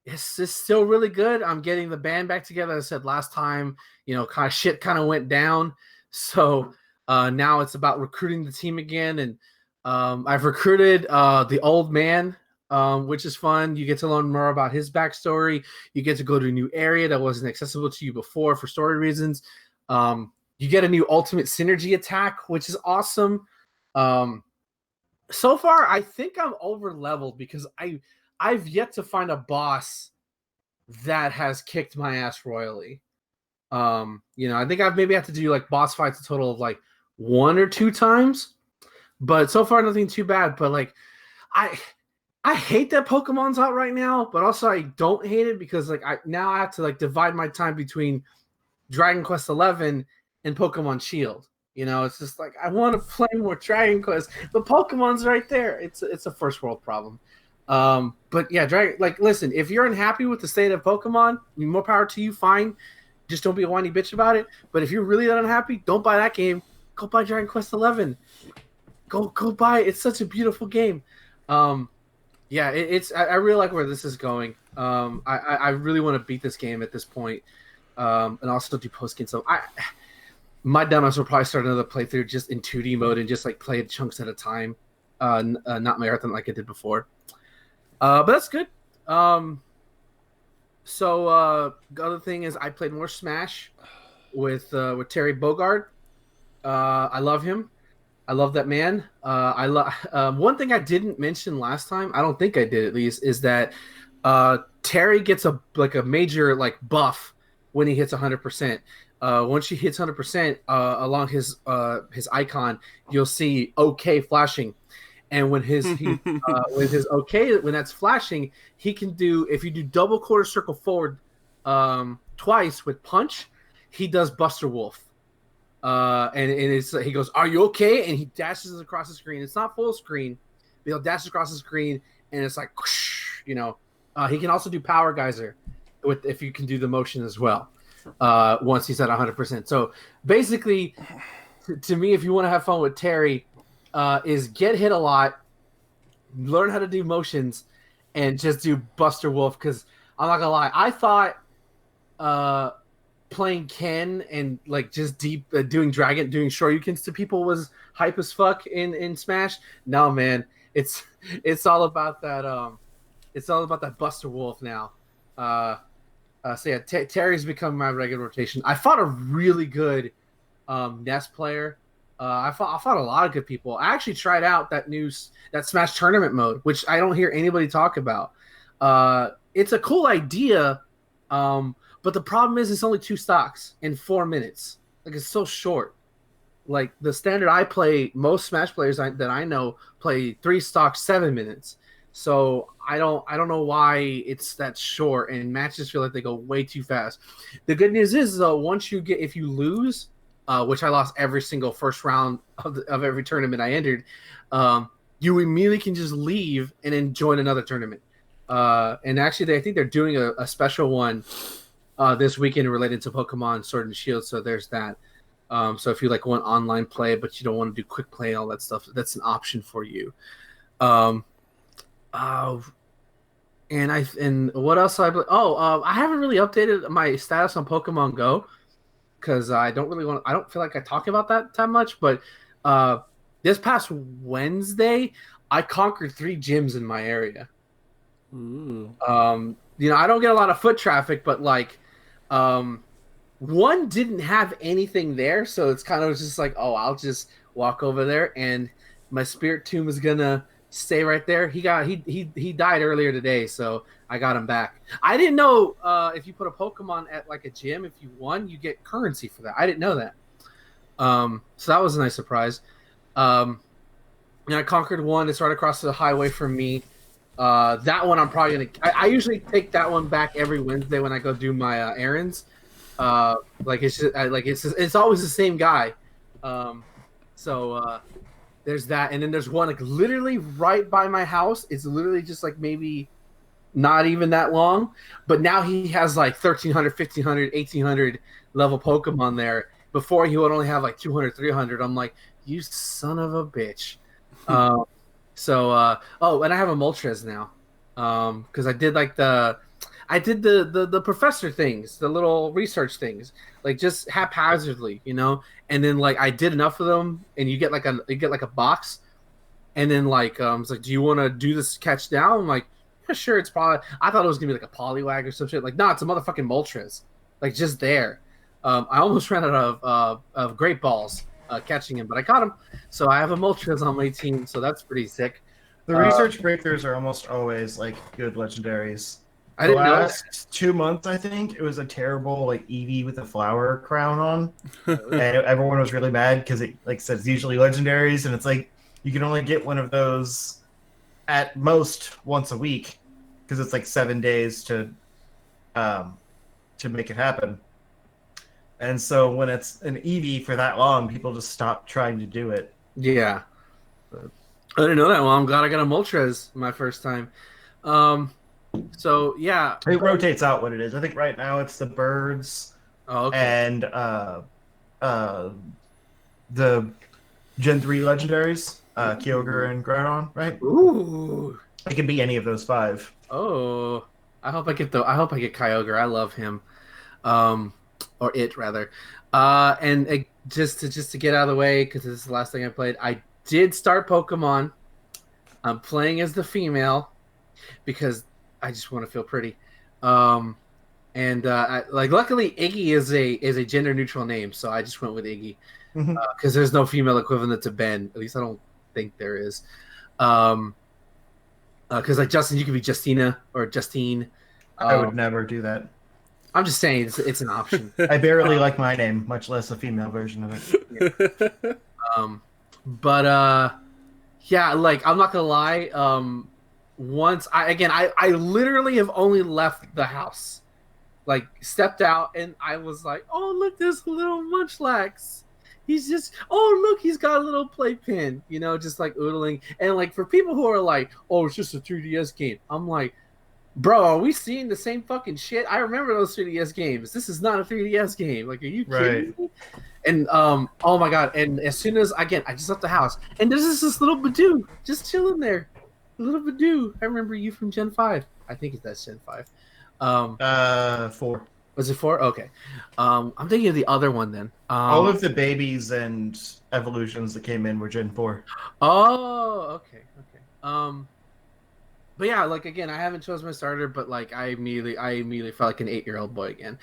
It's still really good. I'm getting the band back together. As I said last time, shit kind of went down. So now it's about recruiting the team again. And I've recruited the old man, which is fun. You get to learn more about his backstory. You get to go to a new area that wasn't accessible to you before for story reasons. You get a new ultimate synergy attack, which is awesome. So far, I think I'm over leveled because I've yet to find a boss that has kicked my ass royally. I think I've maybe have to do like boss fights a total of like 1 or 2 times, but so far nothing too bad. But like, I hate that Pokemon's out right now, but also I don't hate it because like I have to like divide my time between Dragon Quest 11 and Pokemon Shield. It's just like I want to play more Dragon Quest, but Pokemon's right there. It's a first world problem. But yeah, listen, if you're unhappy with the state of Pokemon, more power to you, fine. Just don't be a whiny bitch about it. But if you're really that unhappy, don't buy that game. Go buy Dragon Quest 11. Go buy it. It's such a beautiful game. Yeah, I really like where this is going. I really want to beat this game at this point. And also do post game. So my demos will probably start another playthrough just in 2D mode and just like play chunks at a time. Not marathon like I did before. But that's good. So the other thing is I played more Smash with Terry Bogard. I love him. I love that man. I love one thing I didn't mention last time. I don't think I did at least is that Terry gets a major like buff when he hits 100%. Once he hits 100%, along his icon, you'll see OK flashing. And when when that's flashing, he can do, if you do double quarter circle forward twice with punch, he does Buster Wolf. And he goes, "Are you okay?" And he dashes across the screen. It's not full screen, but he'll dash across the screen, and it's like, he can also do Power Geyser if you can do the motion as well. Once he's at 100%. So basically, to me, if you want to have fun with Terry, is get hit a lot, learn how to do motions, and just do Buster Wolf. Because I'm not gonna lie, I thought playing Ken and like just deep doing Shoryukens to people was hype as fuck in Smash. No, man, it's all about that. It's all about that Buster Wolf now. So yeah, Terry's become my regular rotation. I fought a really good Ness player. I fought a lot of good people. I actually tried out that Smash tournament mode, which I don't hear anybody talk about. It's a cool idea, but the problem is it's only 2 stocks in 4 minutes. Like it's so short. Like the standard I play, most Smash players that I know play 3 stocks 7 minutes. So I don't know why it's that short, and matches feel like they go way too fast. The good news is though, if you lose, which I lost every single first round of every tournament I entered, you immediately can just leave and then join another tournament. And actually, I think they're doing a special one this weekend related to Pokemon Sword and Shield. So there's that. So if you like want online play, but you don't want to do quick play and all that stuff, that's an option for you. And what else I haven't really updated my status on Pokemon Go because I don't feel like I talk about that much. But this past Wednesday, I conquered 3 gyms in my area. Ooh. I don't get a lot of foot traffic, but like, one didn't have anything there, so it's kind of just like, oh, I'll just walk over there, and my Spirit Tomb is gonna stay right there. He died earlier today, so I got him back. I didn't know if you put a Pokemon at like a gym, if you won, you get currency for that. I didn't know that. So that was a nice surprise. And I conquered one. It's right across the highway from me. That one I'm probably gonna. I usually take that one back every Wednesday when I go do my errands. Like it's just, it's always the same guy. Um, so there's that, and then there's one like literally right by my house. It's literally just like maybe not even that long, but now he has like 1300, 1500, 1800 level Pokemon there. Before he would only have like 200, 300. I'm like, you son of a bitch. Oh, and I have a Moltres now. Because I did the professor things, the little research things, like just haphazardly, and then like I did enough of them, and you get like a box, and then like it's like, do you want to do this catch now? I'm like, yeah, sure. It's probably, I thought it was gonna be like a Poliwag or some shit. Like, no, it's a motherfucking Moltres, like just there. I almost ran out of Great Balls catching him, but I caught him, so I have a Moltres on my team, so that's pretty sick. The research breakthroughs are almost always like good legendaries. I The didn't know that. last 2 months, I think, it was a terrible like Eevee with a flower crown on, and everyone was really mad because it like says usually legendaries, and it's like you can only get one of those at most once a week because it's like 7 days to make it happen. And so when it's an Eevee for that long, people just stop trying to do it. Yeah. I didn't know that. Well, I'm glad I got a Moltres my first time. So yeah, It rotates out what it is. I think right now it's the birds and the Gen 3 legendaries, Kyogre and Groudon, right? Ooh. It can be any of those 5. Oh, I hope I get Kyogre. I love him. Or it rather. And just to get out of the way, because this is the last thing I played, I did start Pokemon. I'm playing as the female because I just want to feel pretty. Luckily Iggy is a gender neutral name, so I just went with Iggy because there's no female equivalent to Ben. At least I don't think there is. Because like Justin, you could be Justina or Justine. I would never do that. I'm just saying it's an option. I barely like my name, much less a female version of it. Yeah, like I'm not gonna lie. Once I literally have only left the house, like stepped out, and I was like, oh look, there's a little Munchlax. He's got a little playpen, just like oodling. And like for people who are like, oh, it's just a 3DS game. I'm like, bro, are we seeing the same fucking shit? I remember those 3DS games. This is not a 3DS game. Like, are you kidding me? And oh my god! And as soon as I just left the house, and there's this little Badoo just chilling there, little Badoo. I remember you from Gen 5. I think that's Gen 5. 4. Was it 4? Okay. I'm thinking of the other one then. All of the babies and evolutions that came in were Gen 4. Oh, okay. But yeah, like again, I haven't chosen my starter, but like I immediately felt like an 8-year-old boy again.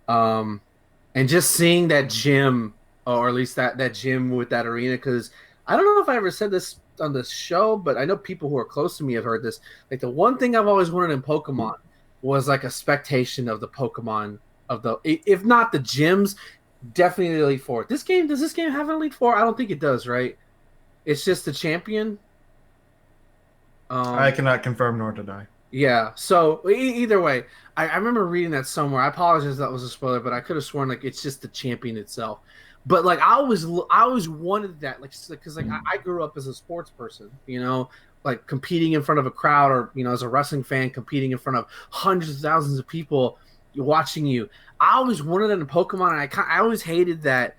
And just seeing that gym, or at least that gym with that arena, because I don't know if I ever said this on the show, but I know people who are close to me have heard this. Like the one thing I've always wanted in Pokemon was like a spectation of the Pokemon if not the gyms, definitely the Elite Four. Does this game have an Elite Four? I don't think it does, right? It's just the champion. I cannot confirm nor deny. Yeah. So either way, I remember reading that somewhere. I apologize if that was a spoiler, but I could have sworn like it's just the champion itself. But like I always wanted that, like because like I grew up as a sports person, like competing in front of a crowd, or as a wrestling fan competing in front of hundreds of thousands of people watching you. I always wanted that in Pokemon, and I always hated that.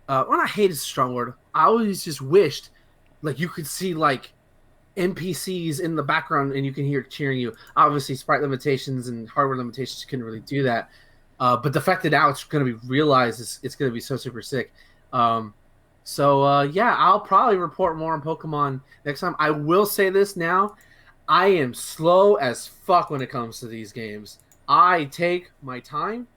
Well, not hate is a strong word. I always just wished like you could see like NPCs in the background and you can hear cheering you. Obviously, sprite limitations and hardware limitations couldn't really do that. But the fact that now it's going to be realized, it's going to be so super sick. Yeah, I'll probably report more on Pokemon next time. I will say this now. I am slow as fuck when it comes to these games. I take my time.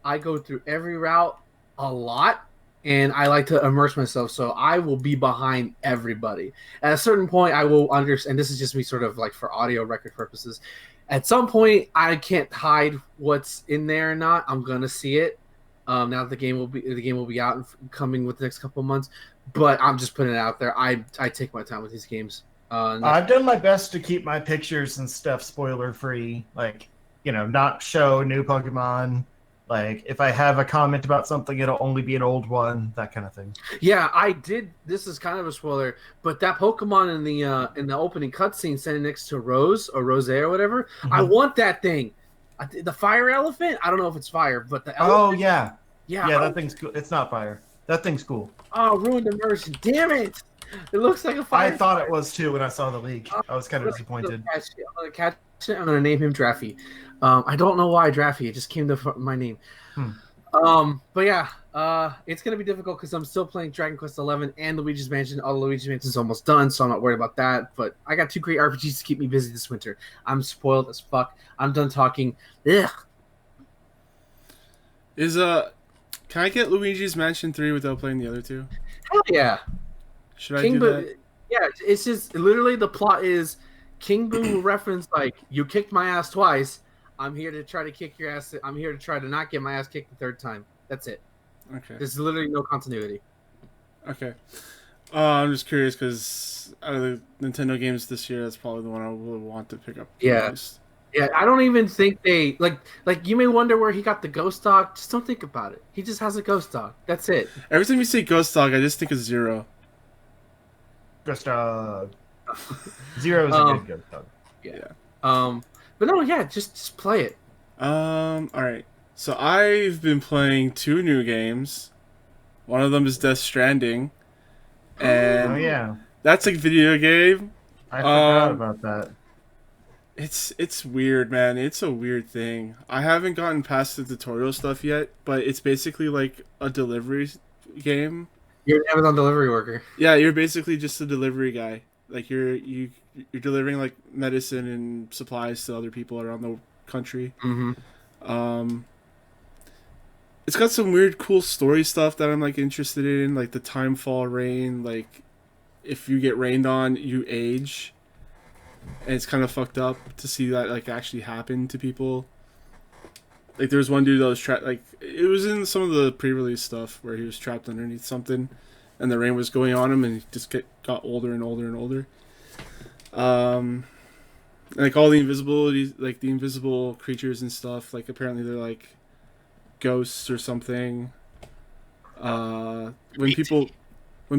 I go through every route a lot. And I like to immerse myself, so I will be behind everybody. At a certain point, I will understand. This is just me, sort of like for audio record purposes. At some point, I can't hide what's in there or not. I'm gonna see it. Now that the game will be out and coming with the next couple of months. But I'm just putting it out there. I take my time with these games. I've done my best to keep my pictures and stuff spoiler free. Like not show new Pokemon. Like if I have a comment about something, it'll only be an old one, that kind of thing. Yeah, I did. This is kind of a spoiler, but that Pokemon in the opening cutscene standing next to Rose or Rose or whatever, I want that thing. The fire elephant. I don't know if it's fire, but the elephant. Oh yeah, Yeah. yeah, that thing's cool. It's not fire. That thing's cool. Oh, ruined immersion. Damn it! It looks like a fire. I thought it was too when I saw the leak. I was kind of disappointed. I'm gonna catch it. I'm gonna name him Draffy. I don't know why Draffy. It just came to my name. But yeah, it's gonna be difficult because I'm still playing Dragon Quest XI and Luigi's Mansion. All the Luigi's Mansion is almost done, so I'm not worried about that. But I got 2 great RPGs to keep me busy this winter. I'm spoiled as fuck. I'm done talking. Ugh. Can I get Luigi's Mansion 3 without playing the other two? Hell yeah. Should I do that? Yeah, it's just literally the plot is King Boo will reference like, you kicked my ass twice. I'm here to try to kick your ass. I'm here to try to not get my ass kicked the 3rd time. That's it. Okay. There's literally no continuity. Okay. I'm just curious because out of the Nintendo games this year, that's probably the one I would want to pick up. Yeah. Yeah, I don't even think they like you may wonder where he got the ghost dog. Just don't think about it. He just has a ghost dog. That's it. Every time you say ghost dog, I just think of Zero. Ghost dog. Zero is a good ghost dog. Yeah. But no, yeah, just play it. All right. So I've been playing 2 new games. One of them is Death Stranding, and Oh yeah, that's a video game. I forgot about that. It's weird, man. It's a weird thing. I haven't gotten past the tutorial stuff yet, but it's basically like a delivery game. You're an Amazon delivery worker. Yeah, you're basically just a delivery guy. Like you're delivering like medicine and supplies to other people around the country. Mm-hmm. It's got some weird, cool story stuff that I'm like interested in, like the timefall rain. Like, if you get rained on, you age, and it's kind of fucked up to see that like actually happen to people. Like, there was one dude that was trapped. Like, it was in some of the pre-release stuff where he was trapped underneath something, and the rain was going on him, and he just got older and older and older. Like all the invisibilities, like the invisible creatures and stuff. Like, apparently they're like ghosts or something. When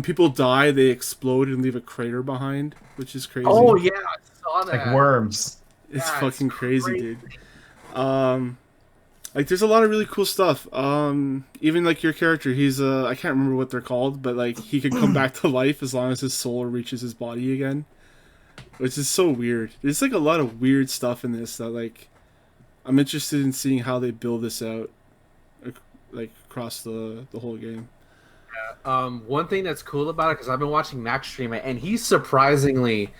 people die, they explode and leave a crater behind, which is crazy. Oh yeah, I saw that. Like worms. It's Yeah, fucking it's crazy, dude. Like there's a lot of really cool stuff. Even like your character, he's I can't remember what they're called, but like he can come back to life as long as his soul reaches his body again, which is so weird. There's like a lot of weird stuff in this that like I'm interested in seeing how they build this out, like across the whole game. One thing that's cool about it, because I've been watching Max stream it, and he's surprisingly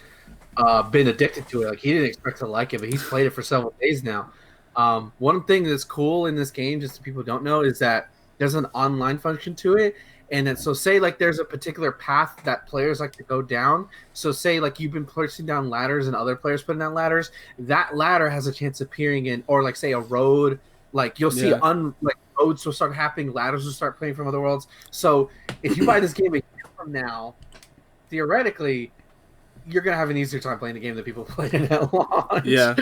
been addicted to it. Like, he didn't expect to like it, but he's played it for several days now. One thing that's cool in this game, just so people don't know, is that there's an online function to it. And then, so say like there's a particular path that players like to go down. So say like you've been pushing down ladders and other players putting down ladders. That ladder has a chance of appearing in, or like say a road. Like you'll see like roads will start happening, ladders will start playing from other worlds. So if you buy this game a year from now, theoretically, you're gonna have an easier time playing the game than people played it at launch. Yeah.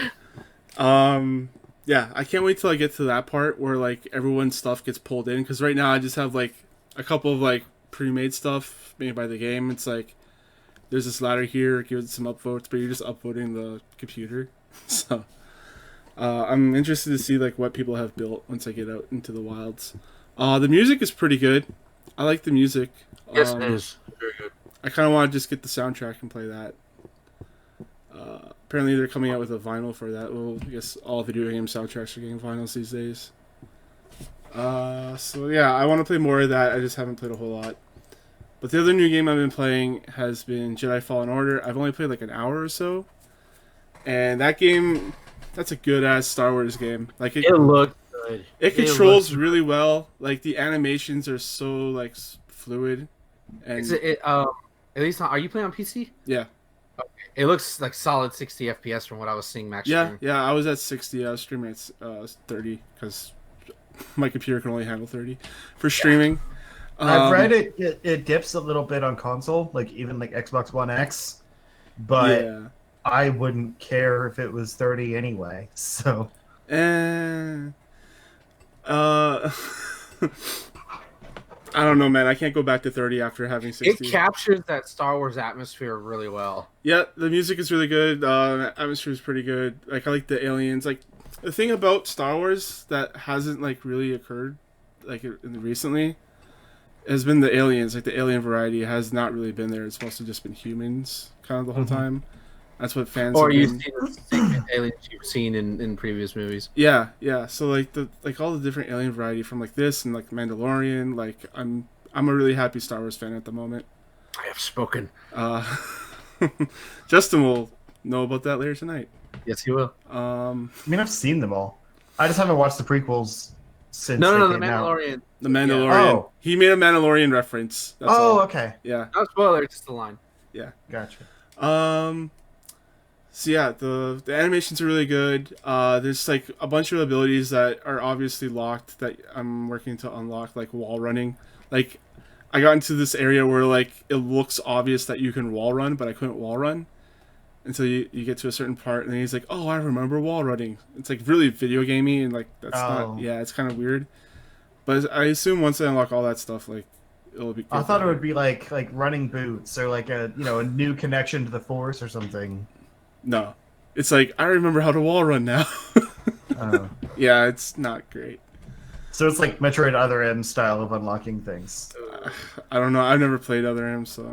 Yeah, I can't wait till I get to that part where like everyone's stuff gets pulled in, because right now I just have like a couple of like pre-made stuff made by the game. It's like there's this ladder here, give it some upvotes, but you're just upvoting the computer. So I'm interested to see like what people have built once I get out into the wilds. The music is pretty good. I like the music. Yes, it is very good. I kind of want to just get the soundtrack and play that. Apparently they're coming out with a vinyl for that. Well, I guess all video game soundtracks are getting vinyls these days. So yeah, I want to play more of that. I just haven't played a whole lot. But the other new game I've been playing has been Jedi Fallen Order. I've only played like an hour or so. And that game, that's a good-ass Star Wars game. Like it looked good. It controls really well. Like, the animations are so, like, fluid. And is it at least are you playing on PC? Yeah. Okay. It looks like solid 60 FPS from what I was seeing Max stream. Yeah, I was at 60. I was streaming at 30 because my computer can only handle 30 for streaming. I've read it dips a little bit on console, like even like Xbox One X, but yeah. I wouldn't care if it was 30 anyway. So, Uh, I don't know, man. I can't go back to 30 after having 60. It captures that Star Wars atmosphere really well. Yeah, the music is really good. Atmosphere is pretty good. Like I like the aliens. Like the thing about Star Wars that hasn't like really occurred like recently has been the aliens. Like the alien variety has not really been there. It's mostly just been humans kind of the whole time. That's what fans. Or have you've been. seen the same aliens you've seen in previous movies. Yeah, yeah. So like all the different alien variety from like this and like Mandalorian. Like I'm a really happy Star Wars fan at the moment. I have spoken. Justin will know about that later tonight. Yes, he will. I mean, I've seen them all. I just haven't watched the prequels since. No, they the came out. Mandalorian. The Mandalorian. Oh. He made a Mandalorian reference. That's all. Okay. Yeah. No spoiler, it's just the line. Yeah. Gotcha. So yeah, the animations are really good. There's like a bunch of abilities that are obviously locked that I'm working to unlock, like wall running. Like I got into this area where like it looks obvious that you can wall run, but I couldn't wall run until you get to a certain part, and then he's like, "Oh, I remember wall running." It's like really video gamey, and like that's not. Yeah, it's kind of weird. But I assume once I unlock all that stuff, like it'll be. I thought it would be like running boots or like a a new connection to the Force or something. No, it's like I remember how to wall run now. Yeah, it's not great. So it's like Metroid Other M style of unlocking things. I don't know. I've never played Other M, so.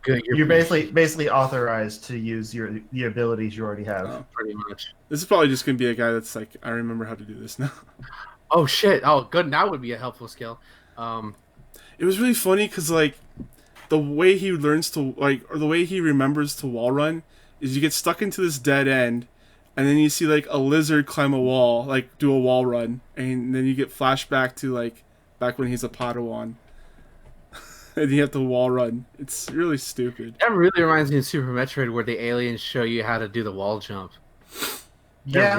Good. You're basically authorized to use the abilities you already have. Oh. Pretty much. This is probably just gonna be a guy that's like, I remember how to do this now. Oh shit! Oh, good. That would be a helpful skill. It was really funny because like the way he learns to or the way he remembers to wall run is you get stuck into this dead end, and then you see like a lizard climb a wall, like do a wall run, and then you get flashback to like back when he's a Padawan. And you have to wall run. It's really stupid. That really reminds me of Super Metroid, where the aliens show you how to do the wall jump. Yeah,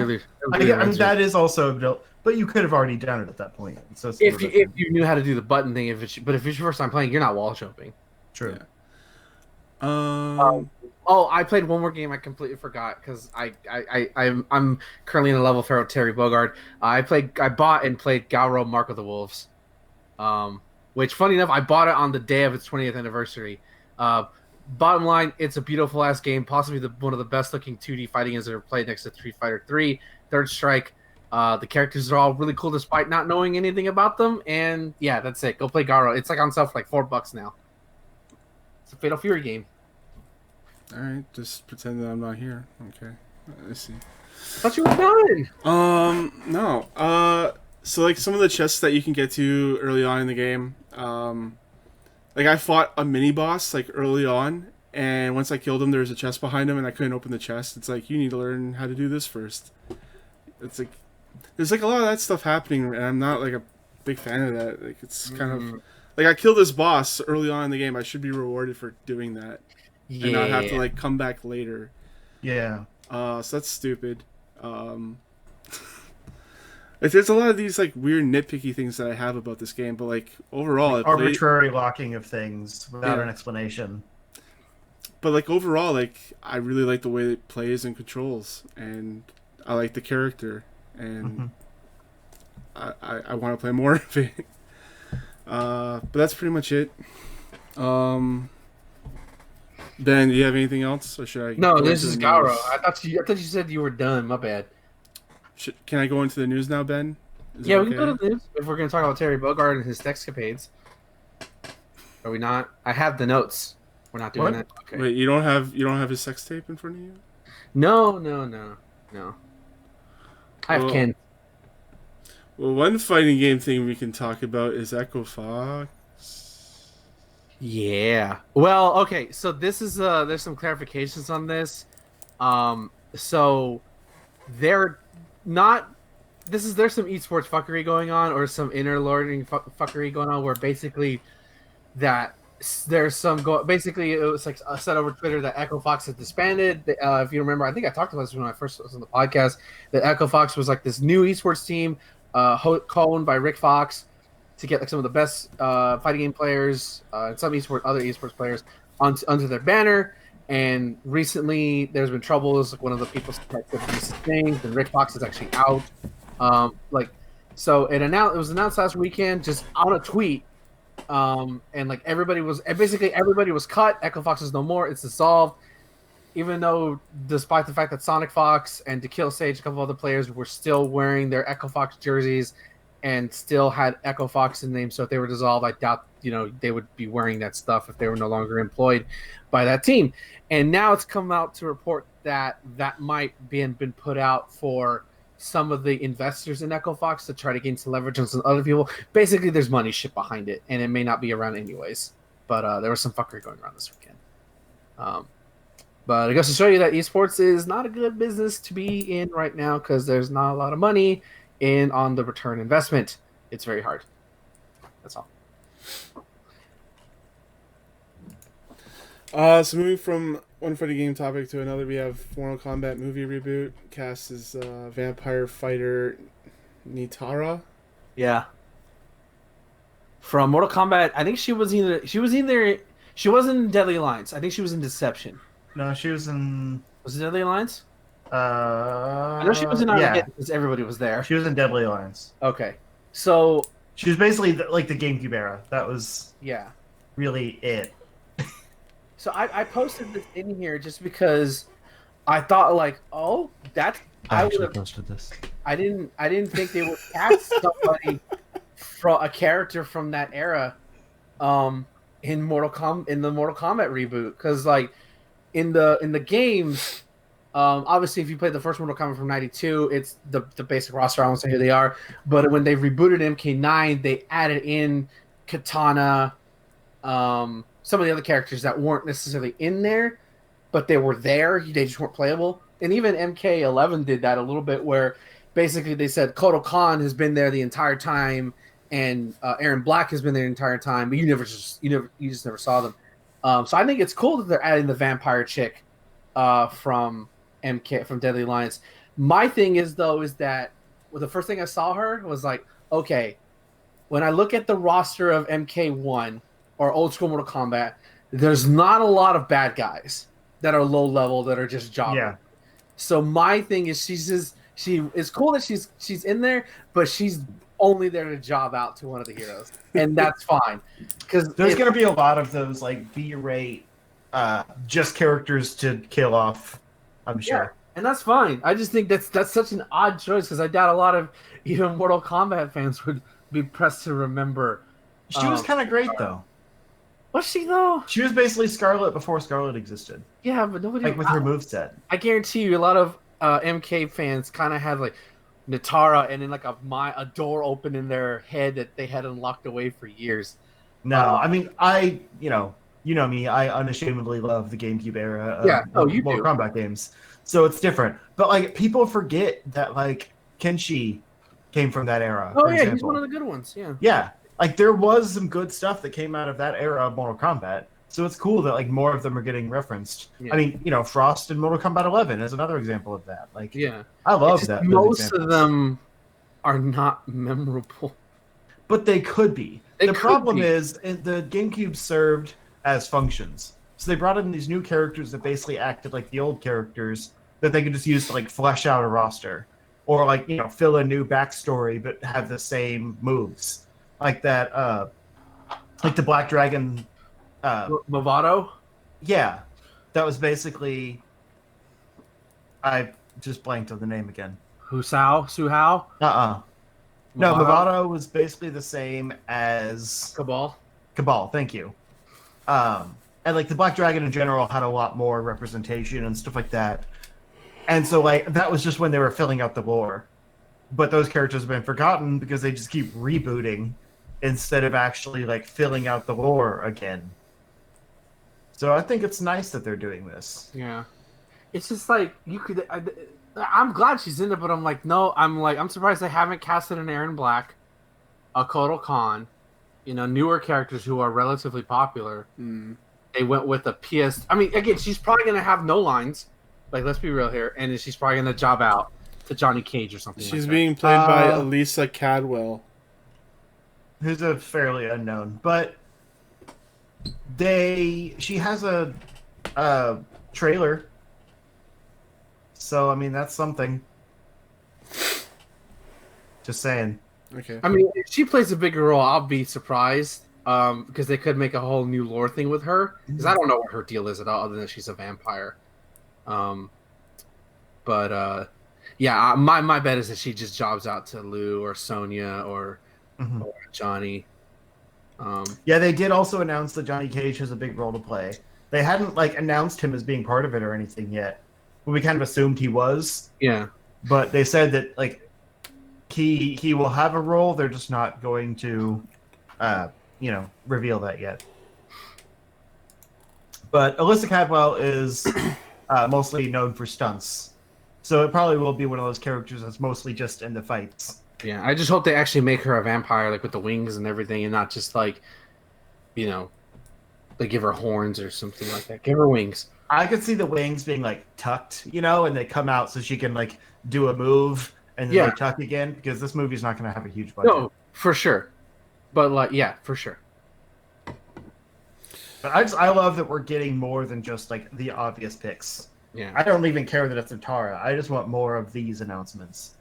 I mean that is also built, but you could have already done it at that point. So it's if you knew how to do the button thing, but if it's your first time playing, you're not wall jumping. True. Yeah. Oh, I played one more game I completely forgot because I'm currently in a level for Terry Bogard. I bought and played Gauro Mark of the Wolves. Which, funny enough, I bought it on the day of its 20th anniversary. Bottom line, it's a beautiful ass game, possibly one of the best looking 2D fighting games I've ever played, next to Street Fighter 3, Third Strike. The characters are all really cool despite not knowing anything about them, and yeah, that's it. Go play Gauro. It's like on sale for like $4 now. It's a Fatal Fury game. All right, just pretend that I'm not here. Okay, let's see. I thought you were done. No. So like some of the chests that you can get to early on in the game, like I fought a mini boss like early on, and once I killed him, there was a chest behind him, and I couldn't open the chest. It's like you need to learn how to do this first. It's like there's like a lot of that stuff happening, and I'm not like a big fan of that. Like it's kind of like I killed this boss early on in the game. I should be rewarded for doing that, and not have to like come back later. Yeah. So that's stupid. Like, there's a lot of these like weird nitpicky things that I have about this game, but like overall, like arbitrary locking of things without an explanation. But like overall, like I really like the way it plays and controls, and I like the character, and I want to play more of it. But that's pretty much it. Ben, do you have anything else, or should I? No, this is Gauro. I thought you said you were done. My bad. Can I go into the news now, Ben? Yeah, we can go to the news if we're going to talk about Terry Bogard and his sexcapades. Are we not? I have the notes. We're not doing that. Okay. Wait, you don't have his sex tape in front of you? No. I have Ken. Well, one fighting game thing we can talk about is Echo Fox. Yeah. Well, okay. So this is there's some clarifications on this. So they're not. There's some esports fuckery going on, or some inner lording fuckery going on, where basically that there's some basically it was like said over Twitter that Echo Fox had disbanded. If you remember, I think I talked about this when I first was on the podcast. That Echo Fox was like this new esports team, co-owned by Rick Fox, to get like some of the best fighting game players and some other esports players under their banner. And recently, there's been troubles. Like one of the people said these things, and Rick Fox is actually out. Like So it was announced last weekend, just on a tweet, and like everybody was cut. Echo Fox is no more. It's dissolved. Even though, despite the fact that Sonic Fox and To Kill Sage, a couple other players were still wearing their Echo Fox jerseys and still had Echo Fox in the name, so if they were dissolved, I doubt they would be wearing that stuff if they were no longer employed by that team. And now it's come out to report that might been put out for some of the investors in Echo Fox to try to gain some leverage on some other people. Basically, there's money shit behind it, and it may not be around anyways. But there was some fuckery going around this weekend. But it goes to show you that esports is not a good business to be in right now because there's not a lot of money in on the return investment. It's very hard. That's all. So moving from one funny game topic to another, we have Mortal Kombat movie reboot. Cast is vampire fighter Nitara. Yeah. From Mortal Kombat, I think she wasn't in Deadly Alliance. I think she was in Deception. No, she was in. Was it Deadly Alliance? I know she was in Armageddon because everybody was there. She was in Deadly Alliance. Okay, so she was basically like the GameCube era. That was really it. So I posted this in here just because I thought like, oh, I actually posted this. I didn't think they would cast somebody from a character from that era, in the Mortal Kombat reboot because like. In the games, obviously, if you played the first Mortal Kombat from '92, it's the basic roster. I won't say who they are, but when they rebooted MK9, they added in Katana, some of the other characters that weren't necessarily in there, but they were there. They just weren't playable. And even MK11 did that a little bit, where basically they said Kotal Khan has been there the entire time, and Aaron Black has been there the entire time, but you just never saw them. So I think it's cool that they're adding the vampire chick from Deadly Alliance. My thing is that the first thing I saw her was like, okay, when I look at the roster of MK1 or old school Mortal Kombat, there's not a lot of bad guys that are low level that are just jobbing. Yeah. So my thing is it's cool that she's in there, but she's only there to job out to one of the heroes, and that's fine. Because there's going to be a lot of those like B-rate, just characters to kill off. I'm sure, yeah, and that's fine. I just think that's such an odd choice because I doubt a lot of even Mortal Kombat fans would be pressed to remember. She was kind of great though. Was she though? She was basically Scarlet before Scarlet existed. Yeah, but nobody with her moveset. I guarantee you, a lot of MK fans kind of had like Nitara and then like a door open in their head that they had unlocked away for years. No, I mean you know me, I unashamedly love the GameCube era of Mortal Kombat games. So it's different. But like people forget that like Kenshi came from that era. Oh yeah, he's one of the good ones, yeah. Yeah. Like there was some good stuff that came out of that era of Mortal Kombat. So it's cool that like more of them are getting referenced. Yeah. I mean, Frost in Mortal Kombat 11 is another example of that. Like, yeah, I love that. Most of them are not memorable, but they could be. The problem is the GameCube served as functions, so they brought in these new characters that basically acted like the old characters that they could just use to like flesh out a roster, or like fill a new backstory but have the same moves, like that, like the Black Dragon. Movado? Yeah. That was basically... I just blanked on the name again. Suhao? No, Movado was basically the same as... Cabal, thank you. And like the Black Dragon in general had a lot more representation and stuff like that. And so like that was just when they were filling out the lore. But those characters have been forgotten because they just keep rebooting instead of actually like filling out the lore again. So I think it's nice that they're doing this. Yeah, it's just like you could. I'm glad she's in it, but I'm like, no. I'm surprised they haven't casted an Aaron Black, a Kotal Khan, newer characters who are relatively popular. They went with a PS. I mean, again, she's probably gonna have no lines. Like, let's be real here, and she's probably gonna job out to Johnny Cage or something. She's being played by Elisa Cadwell, who's a fairly unknown, but. She has a trailer, so I mean that's something. Just saying. Okay. I mean, if she plays a bigger role, I'll be surprised. Because they could make a whole new lore thing with her. Because I don't know what her deal is at all, other than she's a vampire. But yeah, my bet is that she just jobs out to Lou or Sonya or Johnny. Yeah, they did also announce that Johnny Cage has a big role to play. They hadn't like announced him as being part of it or anything yet, but we kind of assumed he was. Yeah, but they said that like he will have a role. They're just not going to, reveal that yet. But Alyssa Cadwell is mostly known for stunts, so it probably will be one of those characters that's mostly just in the fights. yeah. I just hope they actually make her a vampire, like with the wings and everything, and not just like, they give her horns or something like that. Give her wings. I could see the wings being like tucked, and they come out so she can like do a move and then they tuck again, because this movie's not going to have a huge budget. No, for sure. But like, yeah, for sure. But I love that we're getting more than just like the obvious picks. Yeah. I don't even care that it's Tara. I just want more of these announcements.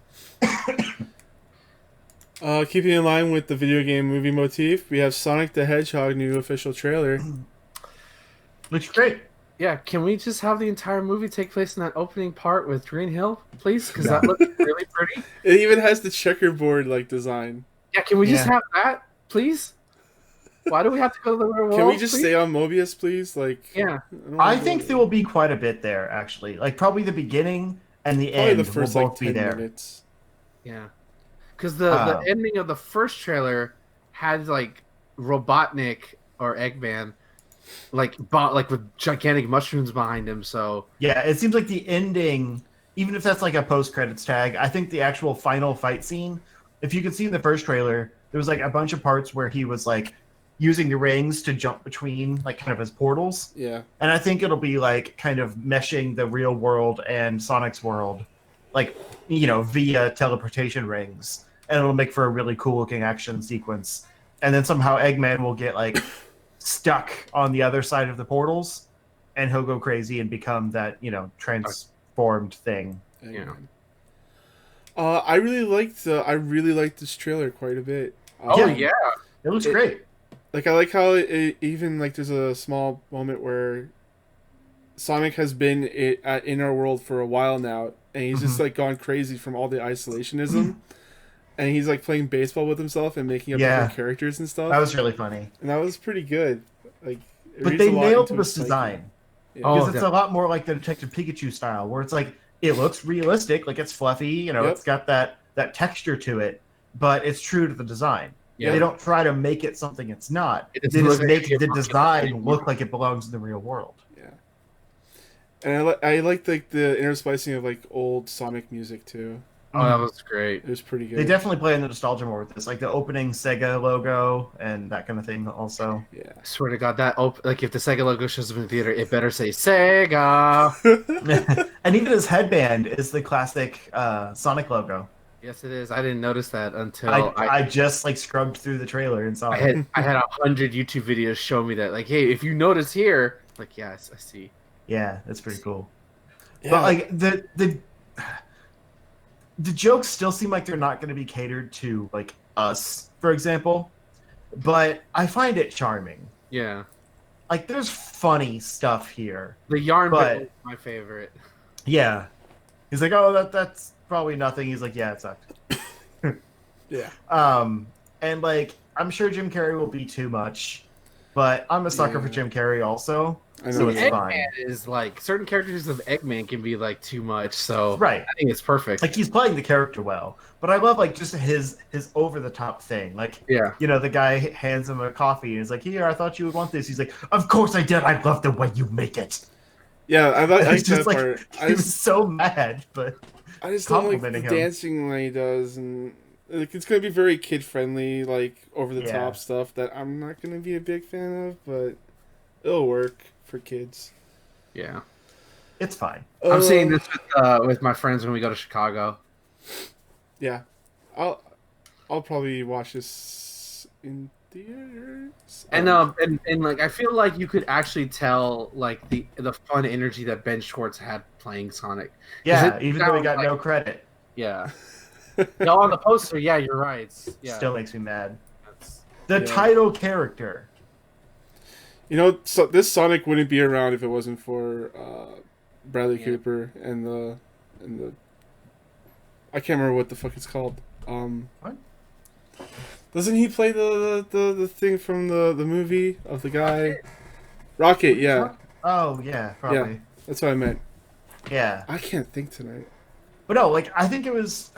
Keeping in line with the video game movie motif, we have Sonic the Hedgehog new official trailer. Looks great. Yeah, can we just have the entire movie take place in that opening part with Green Hill, please? Because that looks really pretty. It even has the checkerboard like design. Yeah, can we just have that, please? Why do we have to go to the real world? Can we just please? stay on Mobius, please? Like, yeah, I think there will be quite a bit there, actually. Like probably the beginning and the probably end the first will like both 10 be there. minutes. Yeah, because the ending of the first trailer had like Robotnik or Eggman, like with gigantic mushrooms behind him. So yeah, it seems like the ending, even if that's like a post-credits tag, I think the actual final fight scene, if you could see in the first trailer, there was like a bunch of parts where he was like using the rings to jump between like kind of his portals. Yeah. And I think it'll be like kind of meshing the real world and Sonic's world, like, via teleportation rings. And it'll make for a really cool looking action sequence. And then somehow Eggman will get like stuck on the other side of the portals and he'll go crazy and become that, transformed thing. Yeah. I really liked this trailer quite a bit. Yeah. It looks great. Like I like how it even like there's a small moment where Sonic has been in our world for a while now, and he's just like gone crazy from all the isolationism, and he's like playing baseball with himself and making up different characters and stuff. That was really funny, and that was pretty good. Like, but they nailed this design because it's a lot more like the Detective Pikachu style, where it's like it looks realistic, like it's fluffy, it's got that texture to it, but it's true to the design. Yeah. They don't try to make it something it's not. They just make the design look like it belongs in the real world. Yeah. And I like the intersplicing of like old Sonic music too. Oh, that was great. It was pretty good. They definitely play in the nostalgia more with this, like the opening Sega logo and that kind of thing also. Yeah. I swear to God, like if the Sega logo shows up in the theater, it better say Sega. And even his headband is the classic Sonic logo. Yes, it is. I didn't notice that until I just like scrubbed through the trailer and saw it. I had 100 YouTube videos show me that. Like, hey, if you notice here, like, yes, I see. Yeah, that's pretty cool. Yeah. But like the jokes still seem like they're not going to be catered to like us, for example. But I find it charming. Yeah. Like there's funny stuff here. The yarn bit was my favorite. Yeah. He's like, oh, that's probably nothing. He's like, yeah, it sucked. Yeah. And like, I'm sure Jim Carrey will be too much, but I'm a sucker for Jim Carrey also. So it's fine. Eggman is like certain characters of Eggman can be like too much. So right. I think it's perfect. Like he's playing the character well, but I love like just his over the top thing. Like, the guy hands him a coffee and he's like, here, I thought you would want this. He's like, of course I did. I love the way you make it. Yeah, I like that like, part. He was so mad, but I just don't like the dancing when he does, and like it's gonna be very kid friendly, like over the top stuff that I'm not gonna be a big fan of, but it'll work for kids. Yeah, it's fine. I'm seeing this with my friends when we go to Chicago. Yeah, I'll probably watch this in theaters. And like I feel like you could actually tell like the fun energy that Ben Schwartz had playing Sonic. Yeah, even though he got no credit. Yeah. Yeah, on the poster, yeah, you're right. Yeah, Still makes me mad. that's, The Yeah. title character. You know, so this Sonic wouldn't be around if it wasn't for Bradley Yeah. Cooper and the I can't remember what the fuck it's called. What? Doesn't he play the thing from the movie of the guy? Rocket, yeah. Oh yeah, probably. That's what I meant. Yeah. I can't think tonight. But no, like I think it was.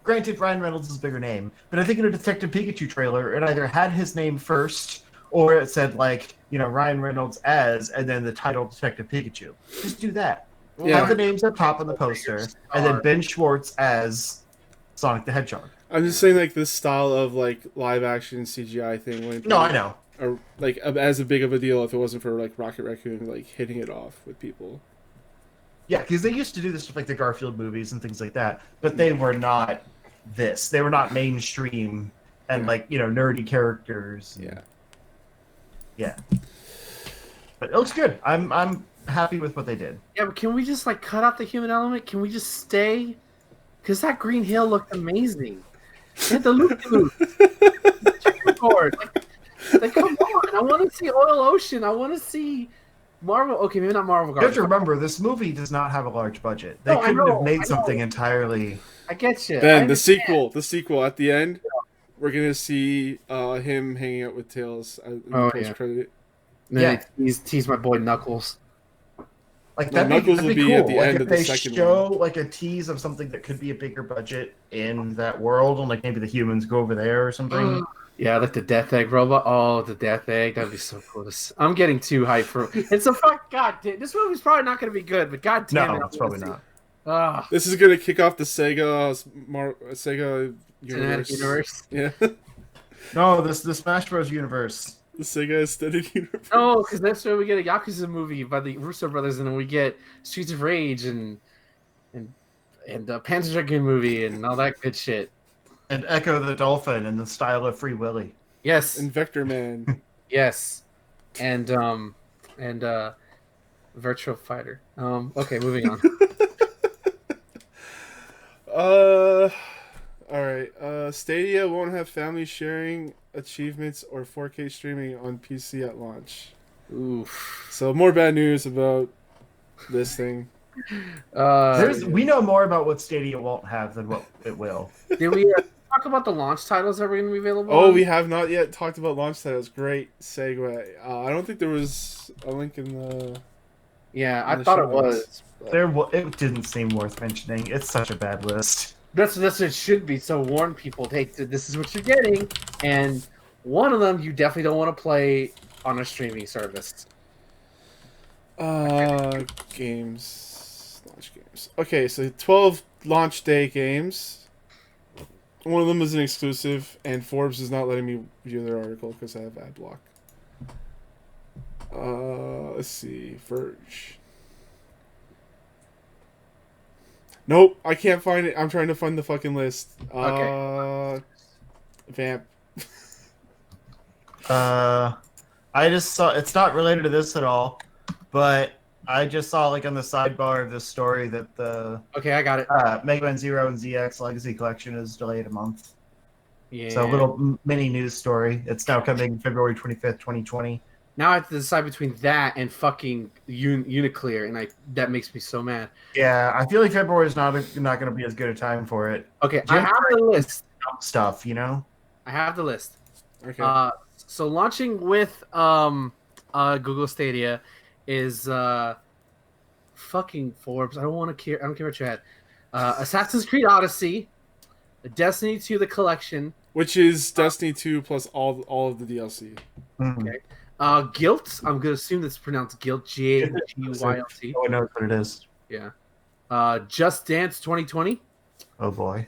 Granted, Ryan Reynolds is a bigger name, but I think in a Detective Pikachu trailer, it either had his name first, or it said like Ryan Reynolds as, and then the title Detective Pikachu. Just do that. Yeah. Have the names up top on the poster, and then Ben Schwartz as Sonic the Hedgehog. I'm just saying, like, this style of like live action CGI thing wouldn't be, No, I know. or like as a big of a deal if it wasn't for like Rocket Raccoon like hitting it off with people. Yeah, because they used to do this with like the Garfield movies and things like that, but they were not this. They were not mainstream and like nerdy characters. Yeah. Yeah. But it looks good. I'm happy with what they did. yeah. But can we just like cut out the human element? Can we just stay? Because that Green Hill looked amazing. They had the loop. Like, come on! I want to see Oil Ocean. I want to see Marvel. Okay, maybe not Marvel. You have to remember, this movie does not have a large budget. They No, I couldn't know, have made I something know. entirely. I get you. Then the sequel at the end, we're gonna see him hanging out with Tails in the Oh, post credit. Yeah. Tease my boy Knuckles. Like No, that'd Knuckles be will be cool. at the like end if of the they second show like a tease of something that could be a bigger budget in that world, and like maybe the humans go over there or something. Yeah, like the Death Egg robot. Oh, the Death Egg. That'd be so cool. I'm getting too hyped for it. It's a fuck. God damn. This movie's probably not going to be good, but god damn it. No, it's probably not. Ah, This is gonna kick off the Sega Cinematic Universe. Yeah, No, the Smash Bros. Universe. the Sega Extended Universe. No, because that's where we get a Yakuza movie by the Russo brothers, and then we get Streets of Rage and Panzer Dragoon movie and all that good shit. And Echo the Dolphin in the style of Free Willy. Yes, And Vector Man. yes, and Virtual Fighter. Okay, moving on. Alright. Stadia won't have family sharing achievements or 4K streaming on PC at launch. Oof. So more bad news about this thing. We know more about what Stadia won't have than what it will. Did we talk about the launch titles that were going to be available? Oh, on? we have not yet talked about launch titles. Great segue. I don't think there was a link in the... Yeah, in I the thought show it was. notes. It didn't seem worth mentioning. It's such a bad list. That's what it should be. So warn people, hey, this is what you're getting, and one of them you definitely don't want to play on a streaming service. Games. Launch games. Okay, so 12 launch day games. One of them is an exclusive, and Forbes is not letting me view their article because I have ad block. Let's see. Verge. Nope, I can't find it. I'm trying to find the fucking list. Vamp. I just saw, it's not related to this at all, but I just saw like on the sidebar of this story that the Okay, I got it. Mega Man Zero and ZX Legacy Collection is delayed a month. Yeah. So a little mini news story. It's now coming February 25th, 2020. Now I have to decide between that and fucking Uniclear, and that makes me so mad. Yeah, I feel like February is not going to be as good a time for it. Okay, I have the list. Stuff, you know? I have the list. Okay. So launching with Google Stadia is fucking Forbes. I don't care what you had. Assassin's Creed Odyssey, Destiny 2 the collection, Which is Destiny 2 plus all of the DLC. Mhm. Okay. Guilt. I'm gonna assume that's pronounced Guilt. Gylt. No one knows what it is. Yeah. Just Dance 2020. Oh boy.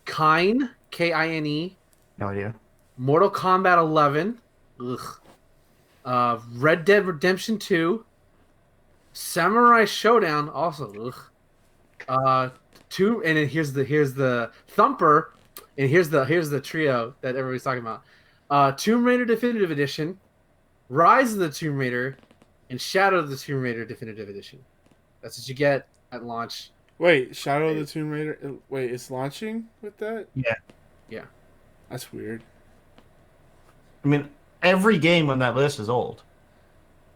Kine. Kine. No idea. Mortal Kombat 11. Ugh. Red Dead Redemption 2. Samurai Showdown. Also. Ugh. Two. And then here's the Thumper. And here's the trio that everybody's talking about. Tomb Raider Definitive Edition. Rise of the Tomb Raider, and Shadow of the Tomb Raider Definitive Edition. That's what you get at launch Wait, Shadow of the Tomb Raider. Wait, it's launching with that? Yeah. Yeah. That's weird. I mean, every game on that list is old.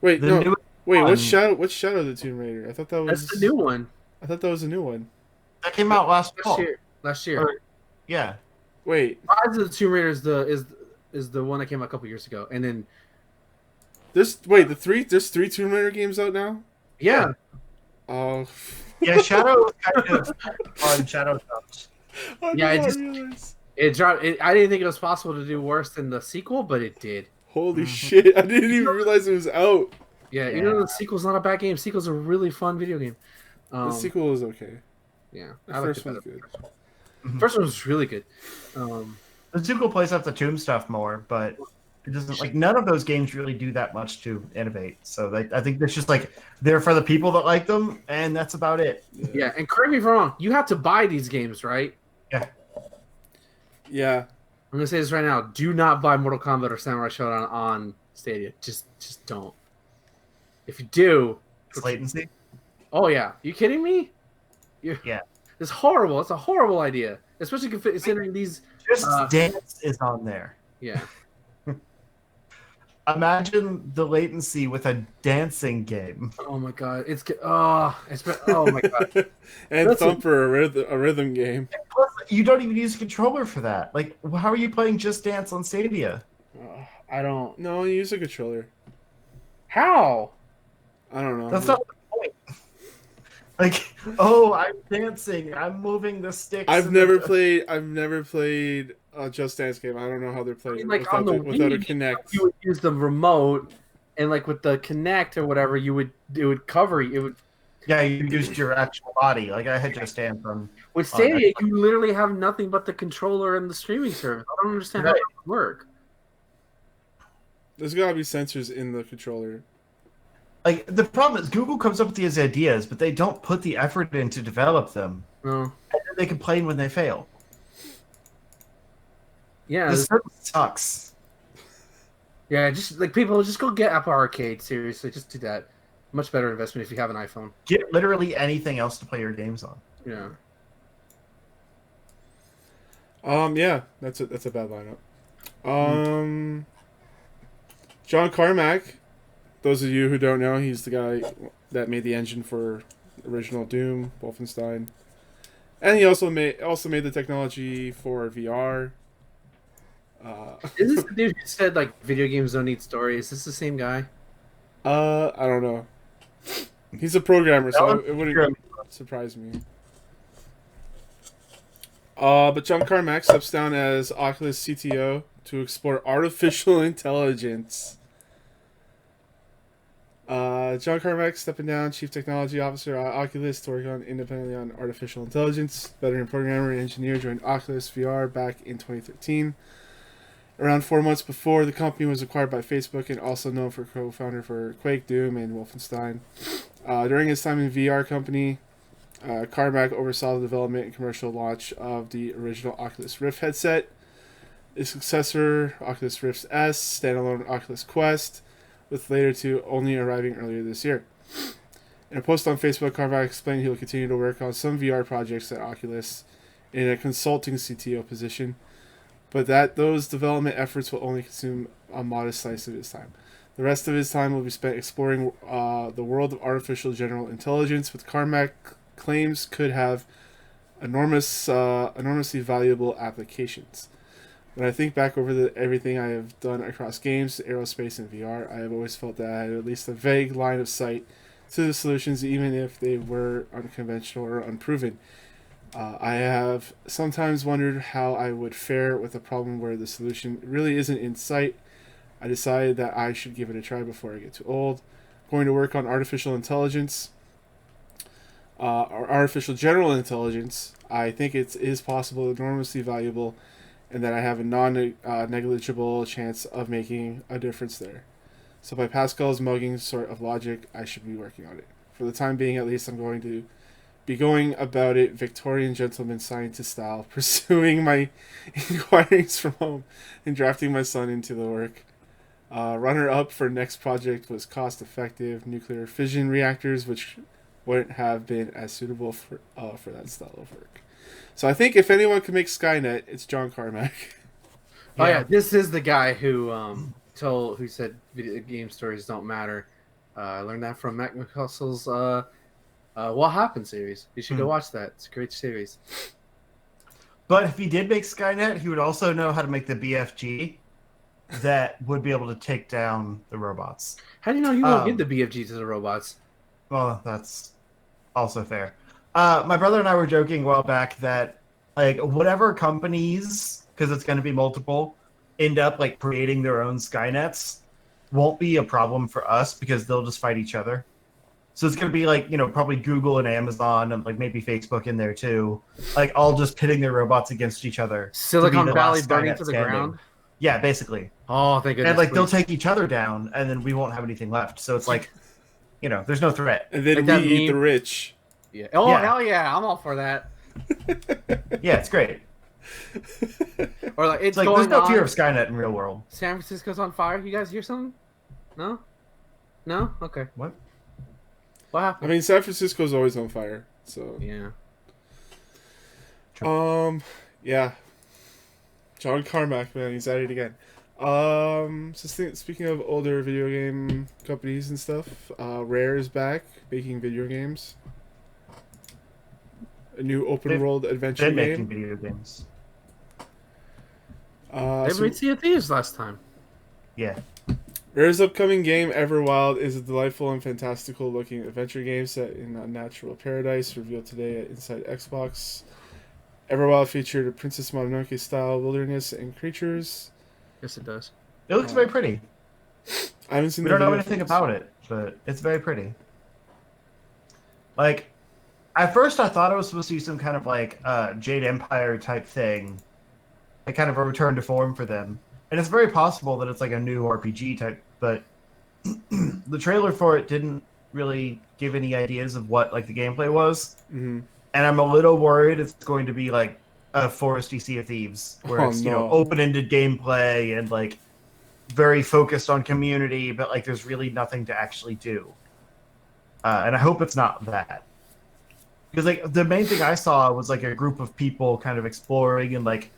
Wait, The no. newest Wait, one What's Shadow of the Tomb Raider? I thought that That's the was. new one. I thought that was a new one. that came out last Last fall. year. Last year. Or- yeah. Wait, Rise of the Tomb Raider is the one that came out a couple years ago, and then there's three Tomb Raider games out now. yeah, Oh, Yeah, Shadow kind of on Shadow Drops. I Yeah, did it not just- realize. it dropped. I didn't think it was possible to do worse than the sequel, but it did. Holy shit! I didn't even realize it was out. Yeah, Yeah. even though the sequel's not a bad game, sequel's a really fun video game. The sequel is okay. Yeah, The I liked first it one's better. good. First one was really good. The sequel plays up the Tomb stuff more, but it doesn't like none of those games really do that much to innovate. So I think it's just like they're for the people that like them, and that's about it. Yeah, and correct me if I'm wrong. You have to buy these games, right? Yeah. Yeah. I'm gonna say this right now. Do not buy Mortal Kombat or Samurai Shodown on Stadia. Just don't. If you do, It's latency. oh yeah, you kidding me? Yeah. It's horrible. It's a horrible idea, especially considering these. Just Dance is on there. Yeah, Imagine the latency with a dancing game. oh my god, it's oh my god. And That's Thumper, a rhythm game. Plus, you don't even use a controller for that. Like, how are you playing Just Dance on Stadia? I don't. No, you use a controller. How? I don't know. That's not the point. Like, oh, I'm dancing. I'm moving the sticks. I've and never the- played a Just Dance game. I don't know how they're played Like on without, the without a Wii, Kinect. you would use the remote, and like with the Kinect or whatever, it would cover you. It would. Yeah, you used your actual body. Like I had Just Dance on. With Stadia, you literally have nothing but the controller and the streaming service. I don't understand how Right. that would work. There's gotta be sensors in the controller. Like the problem is Google comes up with these ideas, but they don't put the effort in to develop them. No. And then they complain when they fail. Yeah, This service sucks. yeah. Just like people, just go get Apple Arcade. Seriously, just do that. Much better investment if you have an iPhone. Get literally anything else to play your games on. Yeah. Yeah, that's a bad lineup. John Carmack. Those of you who don't know, he's the guy that made the engine for original Doom, Wolfenstein, and he also made the technology for VR. Is this the dude who said like video games don't need story? Is this the same guy? I don't know. He's a programmer, so it wouldn't surprise me. But John Carmack steps down as Oculus CTO to explore artificial intelligence. John Carmack stepping down, Chief Technology Officer at Oculus, to work independently on artificial intelligence. Veteran programmer and engineer joined Oculus VR back in 2013. Around 4 months before, the company was acquired by Facebook and also known for co-founder for Quake, Doom, and Wolfenstein. During his time in VR company, Carmack oversaw the development and commercial launch of the original Oculus Rift headset, its successor, Oculus Rift S, standalone Oculus Quest, with later two only arriving earlier this year. In a post on Facebook, Carmack explained he will continue to work on some VR projects at Oculus in a consulting CTO position, but that those development efforts will only consume a modest slice of his time. The rest of his time will be spent exploring the world of artificial general intelligence, which Carmack claims could have enormously valuable applications. When I think back over everything I have done across games, aerospace, and VR, I have always felt that I had at least a vague line of sight to the solutions, even if they were unconventional or unproven. I have sometimes wondered how I would fare with a problem where the solution really isn't in sight. I decided that I should give it a try before I get too old. Going to work on artificial intelligence, or artificial general intelligence. I think it is possible, enormously valuable, and that I have a non-negligible chance of making a difference there. So by Pascal's mugging sort of logic, I should be working on it. For the time being, at least, I'm going to be going about it Victorian gentleman scientist style, pursuing my inquiries from home and drafting my son into the work. Runner-up for next project was cost-effective nuclear fission reactors, which wouldn't have been as suitable for that style of work. So I think if anyone can make Skynet, it's John Carmack. Oh yeah, this is the guy who said video game stories don't matter. I learned that from Matt McCuskle's What Happened series. You should go watch that. It's a great series. But if he did make Skynet, he would also know how to make the BFG that would be able to take down the robots. How do you know he won't give the BFG to the robots? Well, that's also fair. My brother and I were joking a while back that like whatever companies, because it's going to be multiple, end up like creating their own Skynets won't be a problem for us because they'll just fight each other. So it's going to be like, probably Google and Amazon and like maybe Facebook in there too, like all just pitting their robots against each other. Silicon Valley burning to the ground? Yeah, basically. Oh, thank goodness. And like they'll take each other down and then we won't have anything left. So it's like, there's no threat. And then like we eat the rich. Yeah. Oh, yeah. Hell yeah. I'm all for that. Yeah, it's great. Or like it's like going there's no on. fear of Skynet in real world. San Francisco's on fire. You guys hear something? No? Okay. What happened? I mean, San Francisco's always on fire. So yeah. Yeah. John Carmack, man, he's at it again. Speaking of older video game companies and stuff, Rare is back making video games. A new open world adventure game. They're making video games. They made Sea of Thieves last time. Yeah. Rare's upcoming game, Everwild, is a delightful and fantastical looking adventure game set in a natural paradise, revealed today at Inside Xbox. Everwild featured a Princess Mononoke style wilderness and creatures. Yes, it does. It looks very pretty. I haven't seen. We don't know anything about it, but it's very pretty. Like, at first I thought it was supposed to be some kind of like Jade Empire type thing, like kind of a return to form for them. And it's very possible that it's like a new RPG type, but the trailer for it didn't really give any ideas of what like the gameplay was. Mm-hmm. And I'm a little worried it's going to be like a foresty Sea of Thieves, where it's open-ended gameplay and like very focused on community, but like there's really nothing to actually do. And I hope it's not that, because like the main thing I saw was like a group of people kind of exploring and like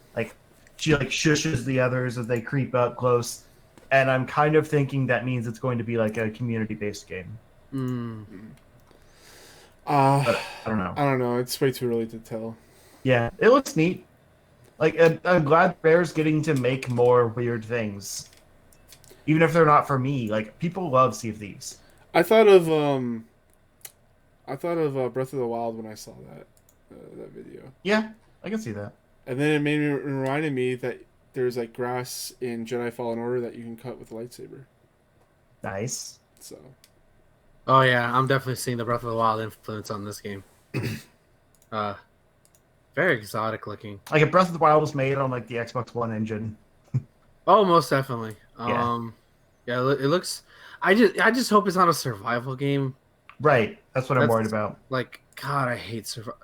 she like shushes the others as they creep up close, and I'm kind of thinking that means it's going to be like a community-based game. But I don't know. I don't know. It's way too early to tell. Yeah, it looks neat. Like, I'm glad Rare's getting to make more weird things, even if they're not for me. Like, people love Sea of Thieves. I thought of Breath of the Wild when I saw that video. Yeah, I can see that. And then it reminded me that there's like grass in Jedi Fallen Order that you can cut with a lightsaber. Nice. So. Oh yeah, I'm definitely seeing the Breath of the Wild influence on this game. Very exotic looking. Like if Breath of the Wild was made on like the Xbox One engine. Oh, most definitely. Yeah. It looks. I just hope it's not a survival game. Right. That's what I'm worried about. Like, God, I hate survival.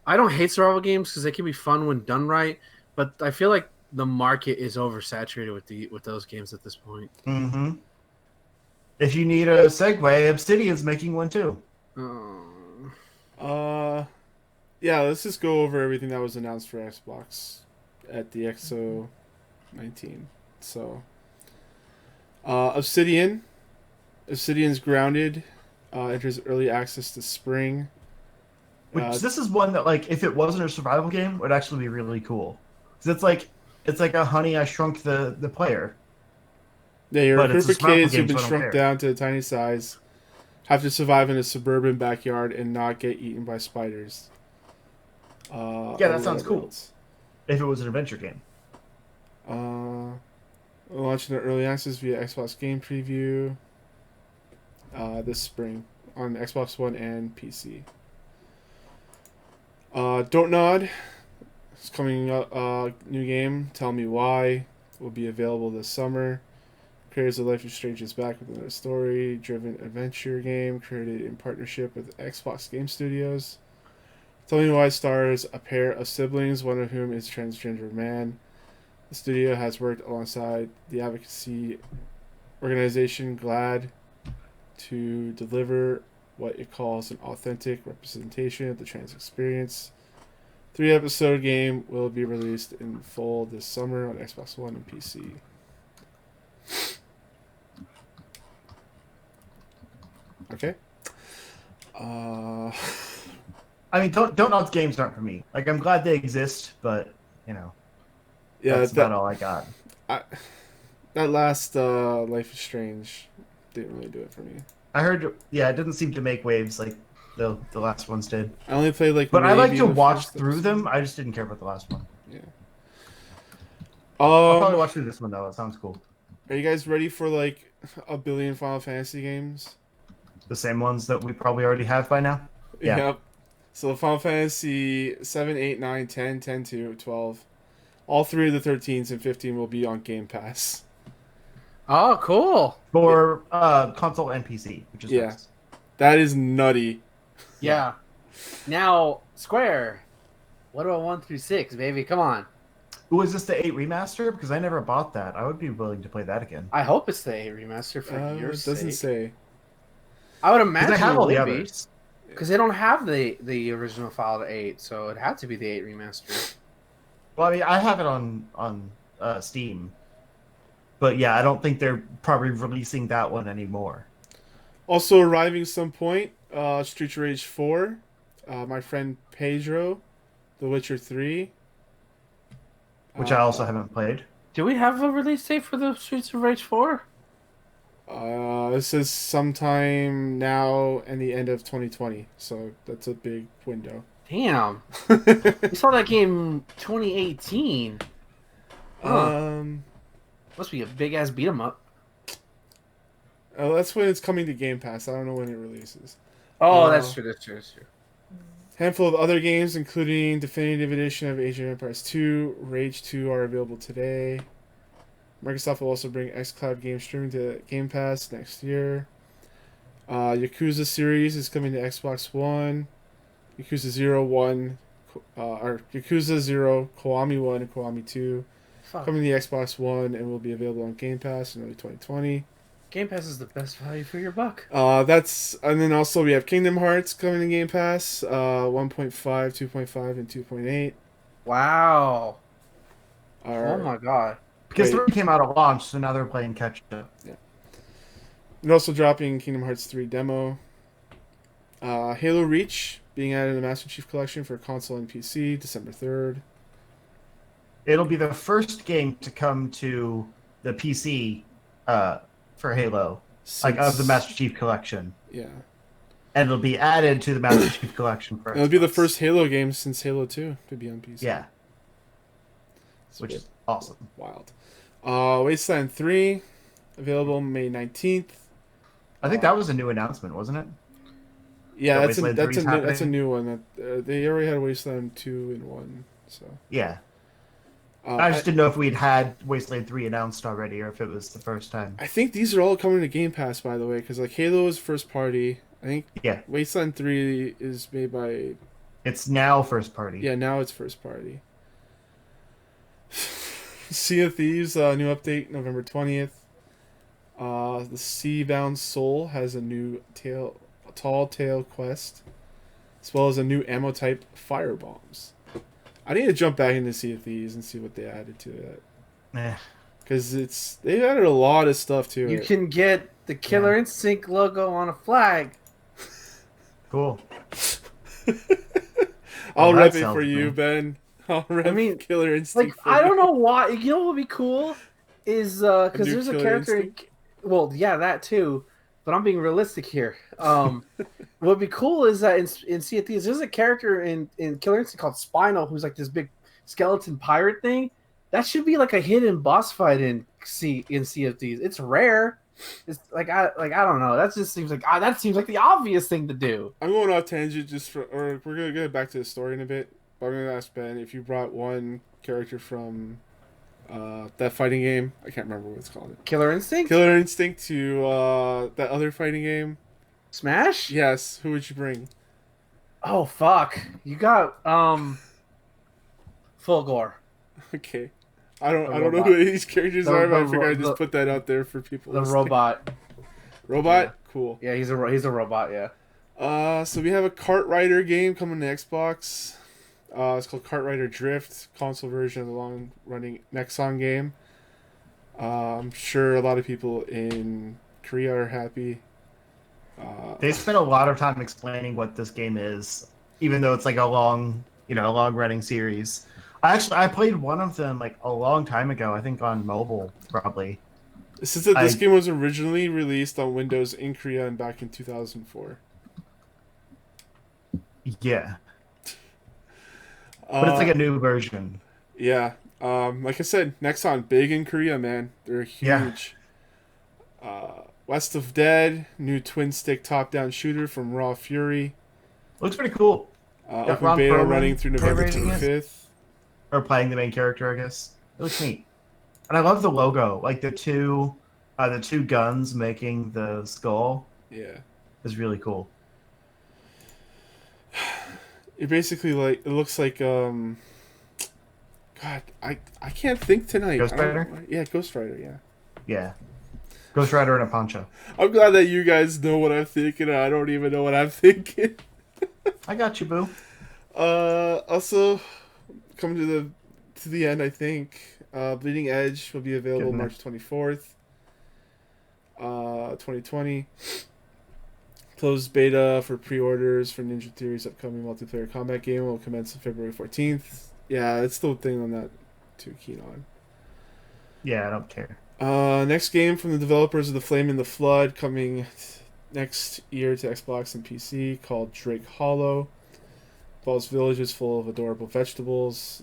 I don't hate survival games because they can be fun when done right, but I feel like the market is oversaturated with those games at this point. Mm-hmm. If you need a segue, Obsidian's making one too. Yeah, let's just go over everything that was announced for Xbox at the XO 19. So, Obsidian's Grounded enters early access this spring. This is one that, like, if it wasn't a survival game, would actually be really cool. Because it's like a Honey, I Shrunk the player. Yeah, you're a group of kids who've been so shrunk down to a tiny size, have to survive in a suburban backyard and not get eaten by spiders. Yeah, that sounds cool. If it was an adventure game. Launching the early access via Xbox Game Preview this spring on Xbox One and PC. Don't Nod. It's coming up. New game. Tell Me Why will be available this summer. Creators of Life is Strange is back with another story-driven adventure game created in partnership with Xbox Game Studios. Tell Me Why stars a pair of siblings, one of whom is transgender man. The studio has worked alongside the advocacy organization GLAAD to deliver what it calls an authentic representation of the trans experience. 3-episode game will be released in full this summer on Xbox One and PC. Okay. I mean, don't games aren't for me. Like, I'm glad they exist, but yeah, that's about all I got. That last Life is Strange didn't really do it for me. I heard, it didn't seem to make waves like the last ones did. I only played but I like to the watch through them. I just didn't care about the last one. Yeah. I'll probably watch through this one though. That sounds cool. Are you guys ready for like a billion Final Fantasy games? The same ones that we probably already have by now? Yeah. Yep. So Final Fantasy 7, 8, 9, 10, 10, 2, 12. All 3 of the 13s and 15 will be on Game Pass. Oh, cool. For console and PC, which is nice. That is nutty. Yeah. Now, Square. What about 1 through 6, baby? Come on. Ooh, is this the 8 remaster? Because I never bought that. I would be willing to play that again. I hope it's the 8 remaster for your sake. It doesn't say. I would imagine they have all the be. others. Because they don't have the original file to 8, so it had to be the 8 remaster. Well, I mean, I have it on Steam. But yeah, I don't think they're probably releasing that one anymore. Also arriving some point, Streets of Rage 4, my friend Pedro, The Witcher 3. Which I also haven't played. Do we have a release date for the Streets of Rage 4? It says sometime now and the end of 2020, so that's a big window. Damn. We saw that game 2018. Must be a big ass beat 'em up. Oh, that's when it's coming to Game Pass. I don't know when it releases. Oh, that's true. Handful of other games, including Definitive Edition of Age of Empires 2, Rage 2, are available today. Microsoft will also bring xCloud game streaming to Game Pass next year. Yakuza series is coming to Xbox One. Yakuza 0, 1, or Yakuza 0, Kiwami 1, and Kiwami 2 coming to the Xbox One and will be available on Game Pass in early 2020. Game Pass is the best value for your buck. And then also we have Kingdom Hearts coming to Game Pass, 1.5, 2.5, and 2.8. Wow. Oh my god. Because 3 came out at launch, so now they're playing catch up. Yeah. And also dropping Kingdom Hearts 3 demo. Halo Reach being added to the Master Chief Collection for console and PC, December 3rd. It'll be the first game to come to the PC for Halo, of the Master Chief Collection. Yeah. And it'll be added to the Master Chief Collection for It'll be the first Halo game since Halo 2 to be on PC. Yeah. Which is awesome. Wild. Wasteland 3, available May 19th. I think that was a new announcement, wasn't it? Yeah, that's a new one. They already had Wasteland 2 and 1. So yeah. I just didn't know if we'd had Wasteland 3 announced already or if it was the first time. I think these are all coming to Game Pass, by the way, because like Halo is first party. I think Wasteland 3 is made by... It's now first party. Yeah, now it's first party. Sea of Thieves, new update November 20th. The Seabound Soul has a new tall tale quest, as well as a new ammo type, fire bombs. I need to jump back into Sea of Thieves and see what they added to it. Because they've added a lot of stuff to it. You can get the Killer Instinct logo on a flag. Cool. I'll rep it for you, Ben. I'll rep Killer Instinct. Like, I don't know why. You know what would be cool is because there's a character. Well, yeah, that too. But I'm being realistic here. What would be cool is that in Sea of Thieves, there's a character in Killer Instinct called Spinal, who's like this big skeleton pirate thing. That should be like a hidden boss fight in Sea of Thieves. It's rare. It's like I don't know. That just seems like the obvious thing to do. I'm going off tangent or we're gonna get back to the story in a bit. But I'm gonna ask Ben if you brought one character from that fighting game. I can't remember what it's called. Killer Instinct? Killer Instinct to that other fighting game. Smash? Yes. Who would you bring? Oh fuck! You got Fulgore. Okay. I don't know who these characters are, but I figured I'd just put that out there for people. The robot. Robot? Yeah. Cool. Yeah, he's a robot. Yeah. So we have a Kart Rider game coming to Xbox. It's called Kart Rider Drift, console version of the long-running Nexon game. I'm sure a lot of people in Korea are happy. They spent a lot of time explaining what this game is, even though it's like a long, a long running series. I played one of them like a long time ago. I think on mobile, probably. It says that this I game was originally released on Windows in Korea and back in 2004. Yeah, but it's like a new version. Yeah. Like I said, Nexon big in Korea, man. They're Yeah, huge. West of Dead, new twin stick top down shooter from Raw Fury. looks pretty cool. Got Open Ron beta Perlman running through November narrating it, 25th. or playing the main character, I guess. It looks neat, and I love the logo. Like the two guns making the skull Yeah. is really cool. It basically like it looks like God, I can't think tonight. Ghost I don't Rider? know. Yeah, Ghost Rider, yeah. Yeah, Ghost Rider in a poncho. I'm glad that you guys know what I'm thinking and I don't even know what I'm thinking. I got you, boo. Also coming to the end, I think. Bleeding Edge will be available Getting there. March 24th. 2020. Closed beta for pre-orders for Ninja Theory's upcoming multiplayer combat game will commence on February 14th. Yeah, it's the thing I'm not too keen on. Yeah, I don't care. Next game from the developers of The Flame and the Flood coming next year to Xbox and PC called Drake Hollow. Involves villages full of adorable vegetables.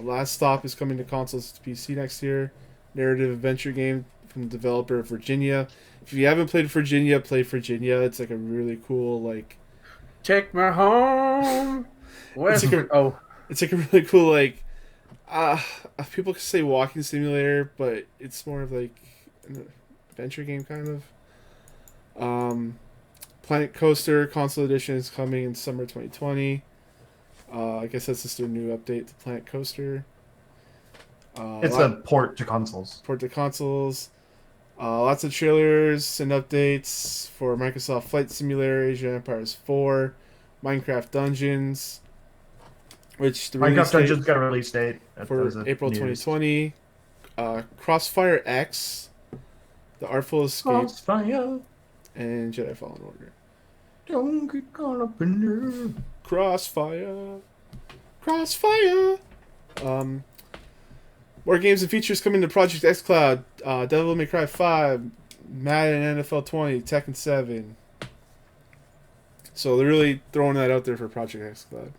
Last Stop is coming to consoles to PC next year. Narrative adventure game from the developer of Virginia. If you haven't played Virginia, play Virginia. It's like a really cool like. Take me home. Where's It's like It's like a really cool like. People could say walking simulator, but it's more of like an adventure game kind of. Planet Coaster console edition is coming in summer 2020. I guess that's just their new update to Planet Coaster. It's a port to consoles. Port to consoles. Lots of trailers and updates for Microsoft Flight Simulator, Age of Empires 4, Minecraft Dungeons, which the release Minecraft Dungeons got a release date for April 2020. Crossfire X, The Artful Escape, Crossfire. and Jedi Fallen Order. Don't get caught up in there. Crossfire. More games and features coming to Project xCloud. Devil May Cry 5, Madden NFL 20, Tekken 7. So they're really throwing that out there for Project xCloud.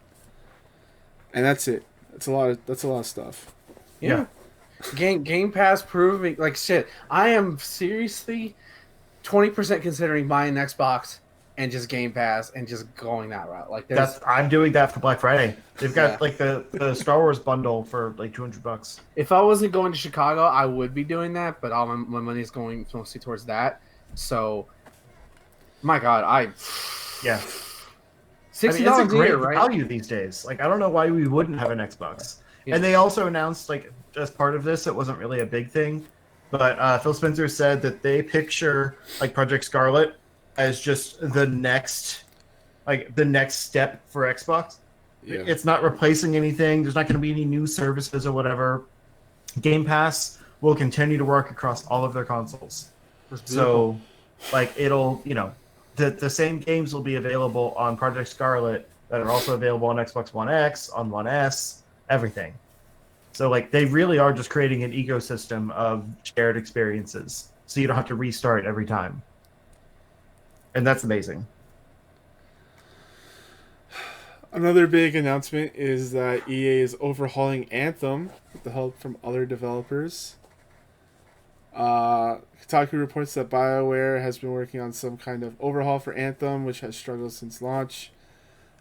And that's it. That's a lot of stuff. Yeah. Game Pass proving like shit. I am seriously 20% considering buying an Xbox and just Game Pass and just going that route. Like I'm doing that for Black Friday. They've got like the Star Wars bundle for like $200. if I wasn't going to Chicago, I would be doing that, but all my money is going mostly towards that. So, my God, Yeah. $60 It's a great a year, right? value these days. Like I don't know why we wouldn't have an Xbox. Yeah. And they also announced like as part of this, it wasn't really a big thing, but Phil Spencer said that they picture like Project Scarlet as just the next step for Xbox. Yeah. It's not replacing anything. There's not going to be any new services or whatever. Game Pass will continue to work across all of their consoles. So, like, it'll, the same games will be available on Project Scarlet that are also available on Xbox One X, on One S, everything. So, like, they really are just creating an ecosystem of shared experiences. So you don't have to restart every time. And that's amazing. Another big announcement is that EA is overhauling Anthem with the help from other developers. Kotaku reports that BioWare has been working on some kind of overhaul for Anthem, which has struggled since launch.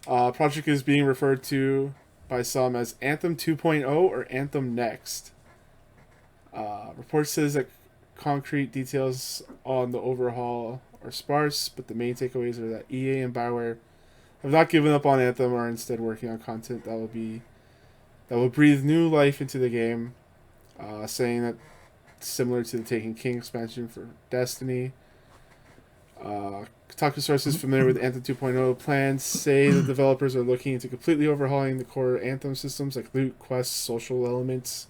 Project is being referred to by some as Anthem 2.0 or Anthem Next. Report says that concrete details on the overhaul are sparse, but the main takeaways are that EA and BioWare have not given up on Anthem, or instead working on content that will breathe new life into the game. Saying that similar to the Taken King expansion for Destiny. Kotaku sources familiar with Anthem 2.0 plans say the developers are looking into completely overhauling the core Anthem systems like loot, quests, social elements.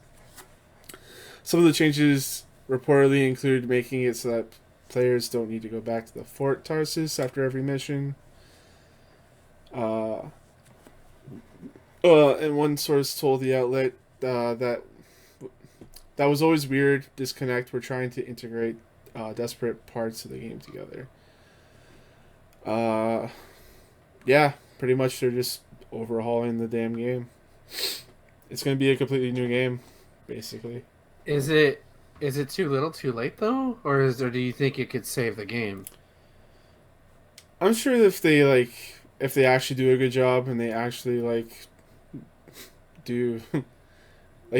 Some of the changes reportedly include making it so that players don't need to go back to the Fort Tarsus after every mission. And one source told the outlet that was always weird disconnect. We're trying to integrate desperate parts of the game together. Yeah, pretty much they're just overhauling the damn game. It's going to be a completely new game, basically. Is it too little, too late though, or do you think it could save the game? I'm sure if they actually do a good job and they actually do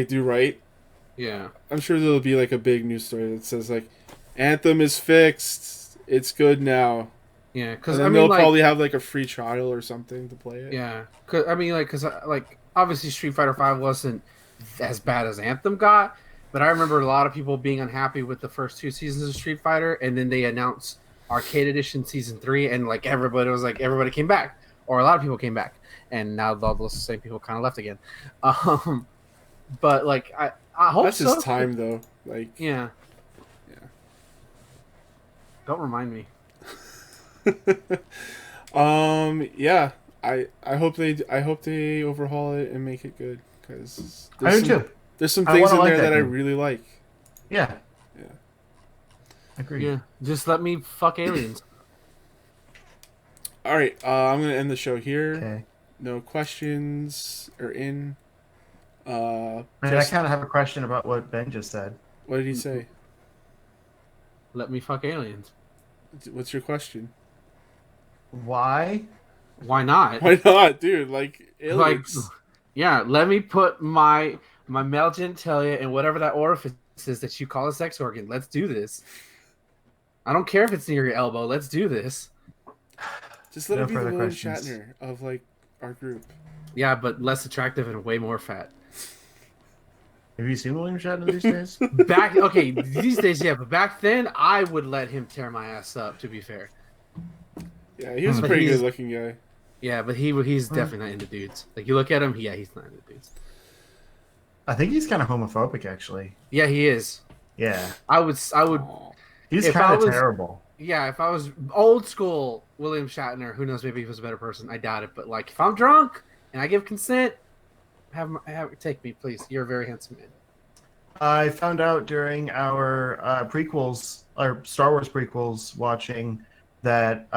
do right. Yeah. I'm sure there'll be a big news story that says Anthem is fixed. It's good now. Yeah, because they'll probably have a free trial or something to play it. Yeah, because obviously Street Fighter V wasn't as bad as Anthem got, but I remember a lot of people being unhappy with the first 2 seasons of Street Fighter, and then they announced Arcade Edition Season 3, and everybody came back, or a lot of people came back, and now all those same people kind of left again. But I hope that's just time though. Yeah. Don't remind me. Yeah. I hope they overhaul it and make it good because I do too. There's some things in there that I game. really like. Yeah. Yeah. Agreed. Yeah. Just let me fuck aliens. All right. I'm gonna end the show here. Okay. No questions are in. I kind of have a question about what Ben just said. What did he say? Let me fuck aliens. What's your question? Why? Why not? Why not, dude? Aliens. Yeah, let me put my male genitalia in whatever that orifice is that you call a sex organ. Let's do this. I don't care if it's near your elbow. Let's do this. Just let it be the William Shatner of our group. Yeah, but less attractive and way more fat. Have you seen William Shatner these days? These days, yeah, but back then, I would let him tear my ass up, to be fair. Yeah, he was a pretty good looking guy. Yeah, but he's definitely not into dudes. You look at him, he's not into dudes. I think he's kind of homophobic, actually. Yeah, he is. Yeah. I would. He's kind of terrible. Yeah, if I was old school William Shatner, who knows, maybe he was a better person. I doubt it, but if I'm drunk and I give consent, take me, please. You're a very handsome man. I found out during our prequels, our Star Wars prequels watching, that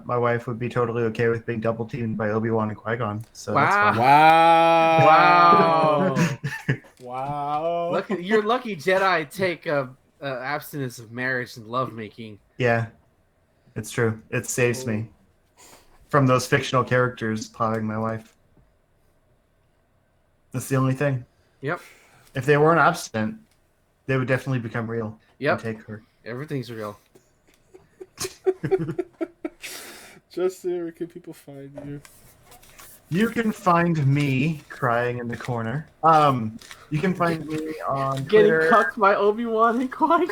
my wife would be totally okay with being double teamed by Obi-Wan and Qui-Gon. So wow. That's fun. Wow. Wow. You're lucky Jedi take abstinence of marriage and lovemaking. Yeah, it's true. It saves me from those fictional characters plowing my wife. That's the only thing. Yep. If they weren't abstinent, they would definitely become real. Yep. And take her. Everything's real. Justin, where can people find you? You can find me crying in the corner. You can find me on Getting Twitter. cucked by Obi-Wan and Qui-Gon.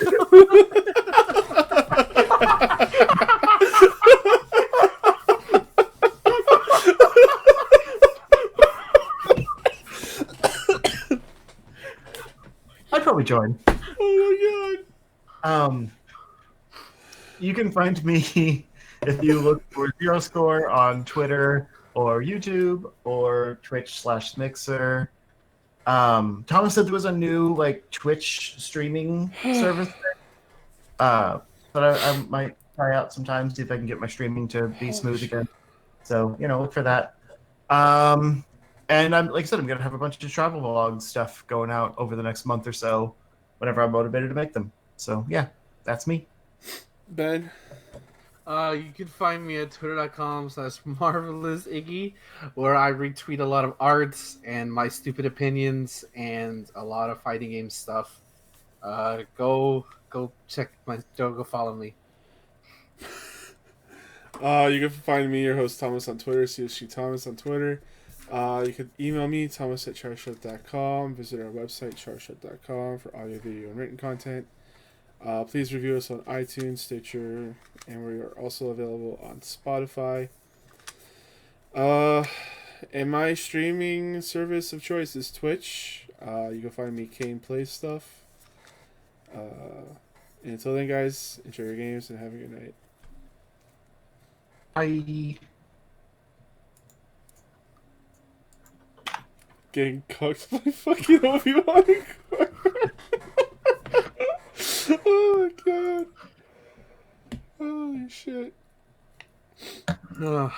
I'd probably join. Oh my god. You can find me if you look for Zero Score on Twitter or YouTube or Twitch/Mixer. Thomas said there was a new Twitch streaming service. But I might try out sometime, see if I can get my streaming to be smooth again. So look for that. And I'm like I said, I'm gonna have a bunch of travel vlog stuff going out over the next month or so, whenever I'm motivated to make them. So yeah, that's me. Ben. You can find me at twitter.com/marvelousiggy, where I retweet a lot of arts and my stupid opinions and a lot of fighting game stuff. Go follow me. You can find me, your host Thomas, on Twitter. CSG Thomas on Twitter. You can email me, thomas@charshut.com. Visit our website, charshut.com, for audio, video, and written content. Please review us on iTunes, Stitcher, and we are also available on Spotify. And my streaming service of choice is Twitch. You can find me Kane Plays Stuff. And until then, guys, enjoy your games and have a good night. Bye. Getting cooked by fucking Obi-Wan. Oh my god. Holy shit. Ugh.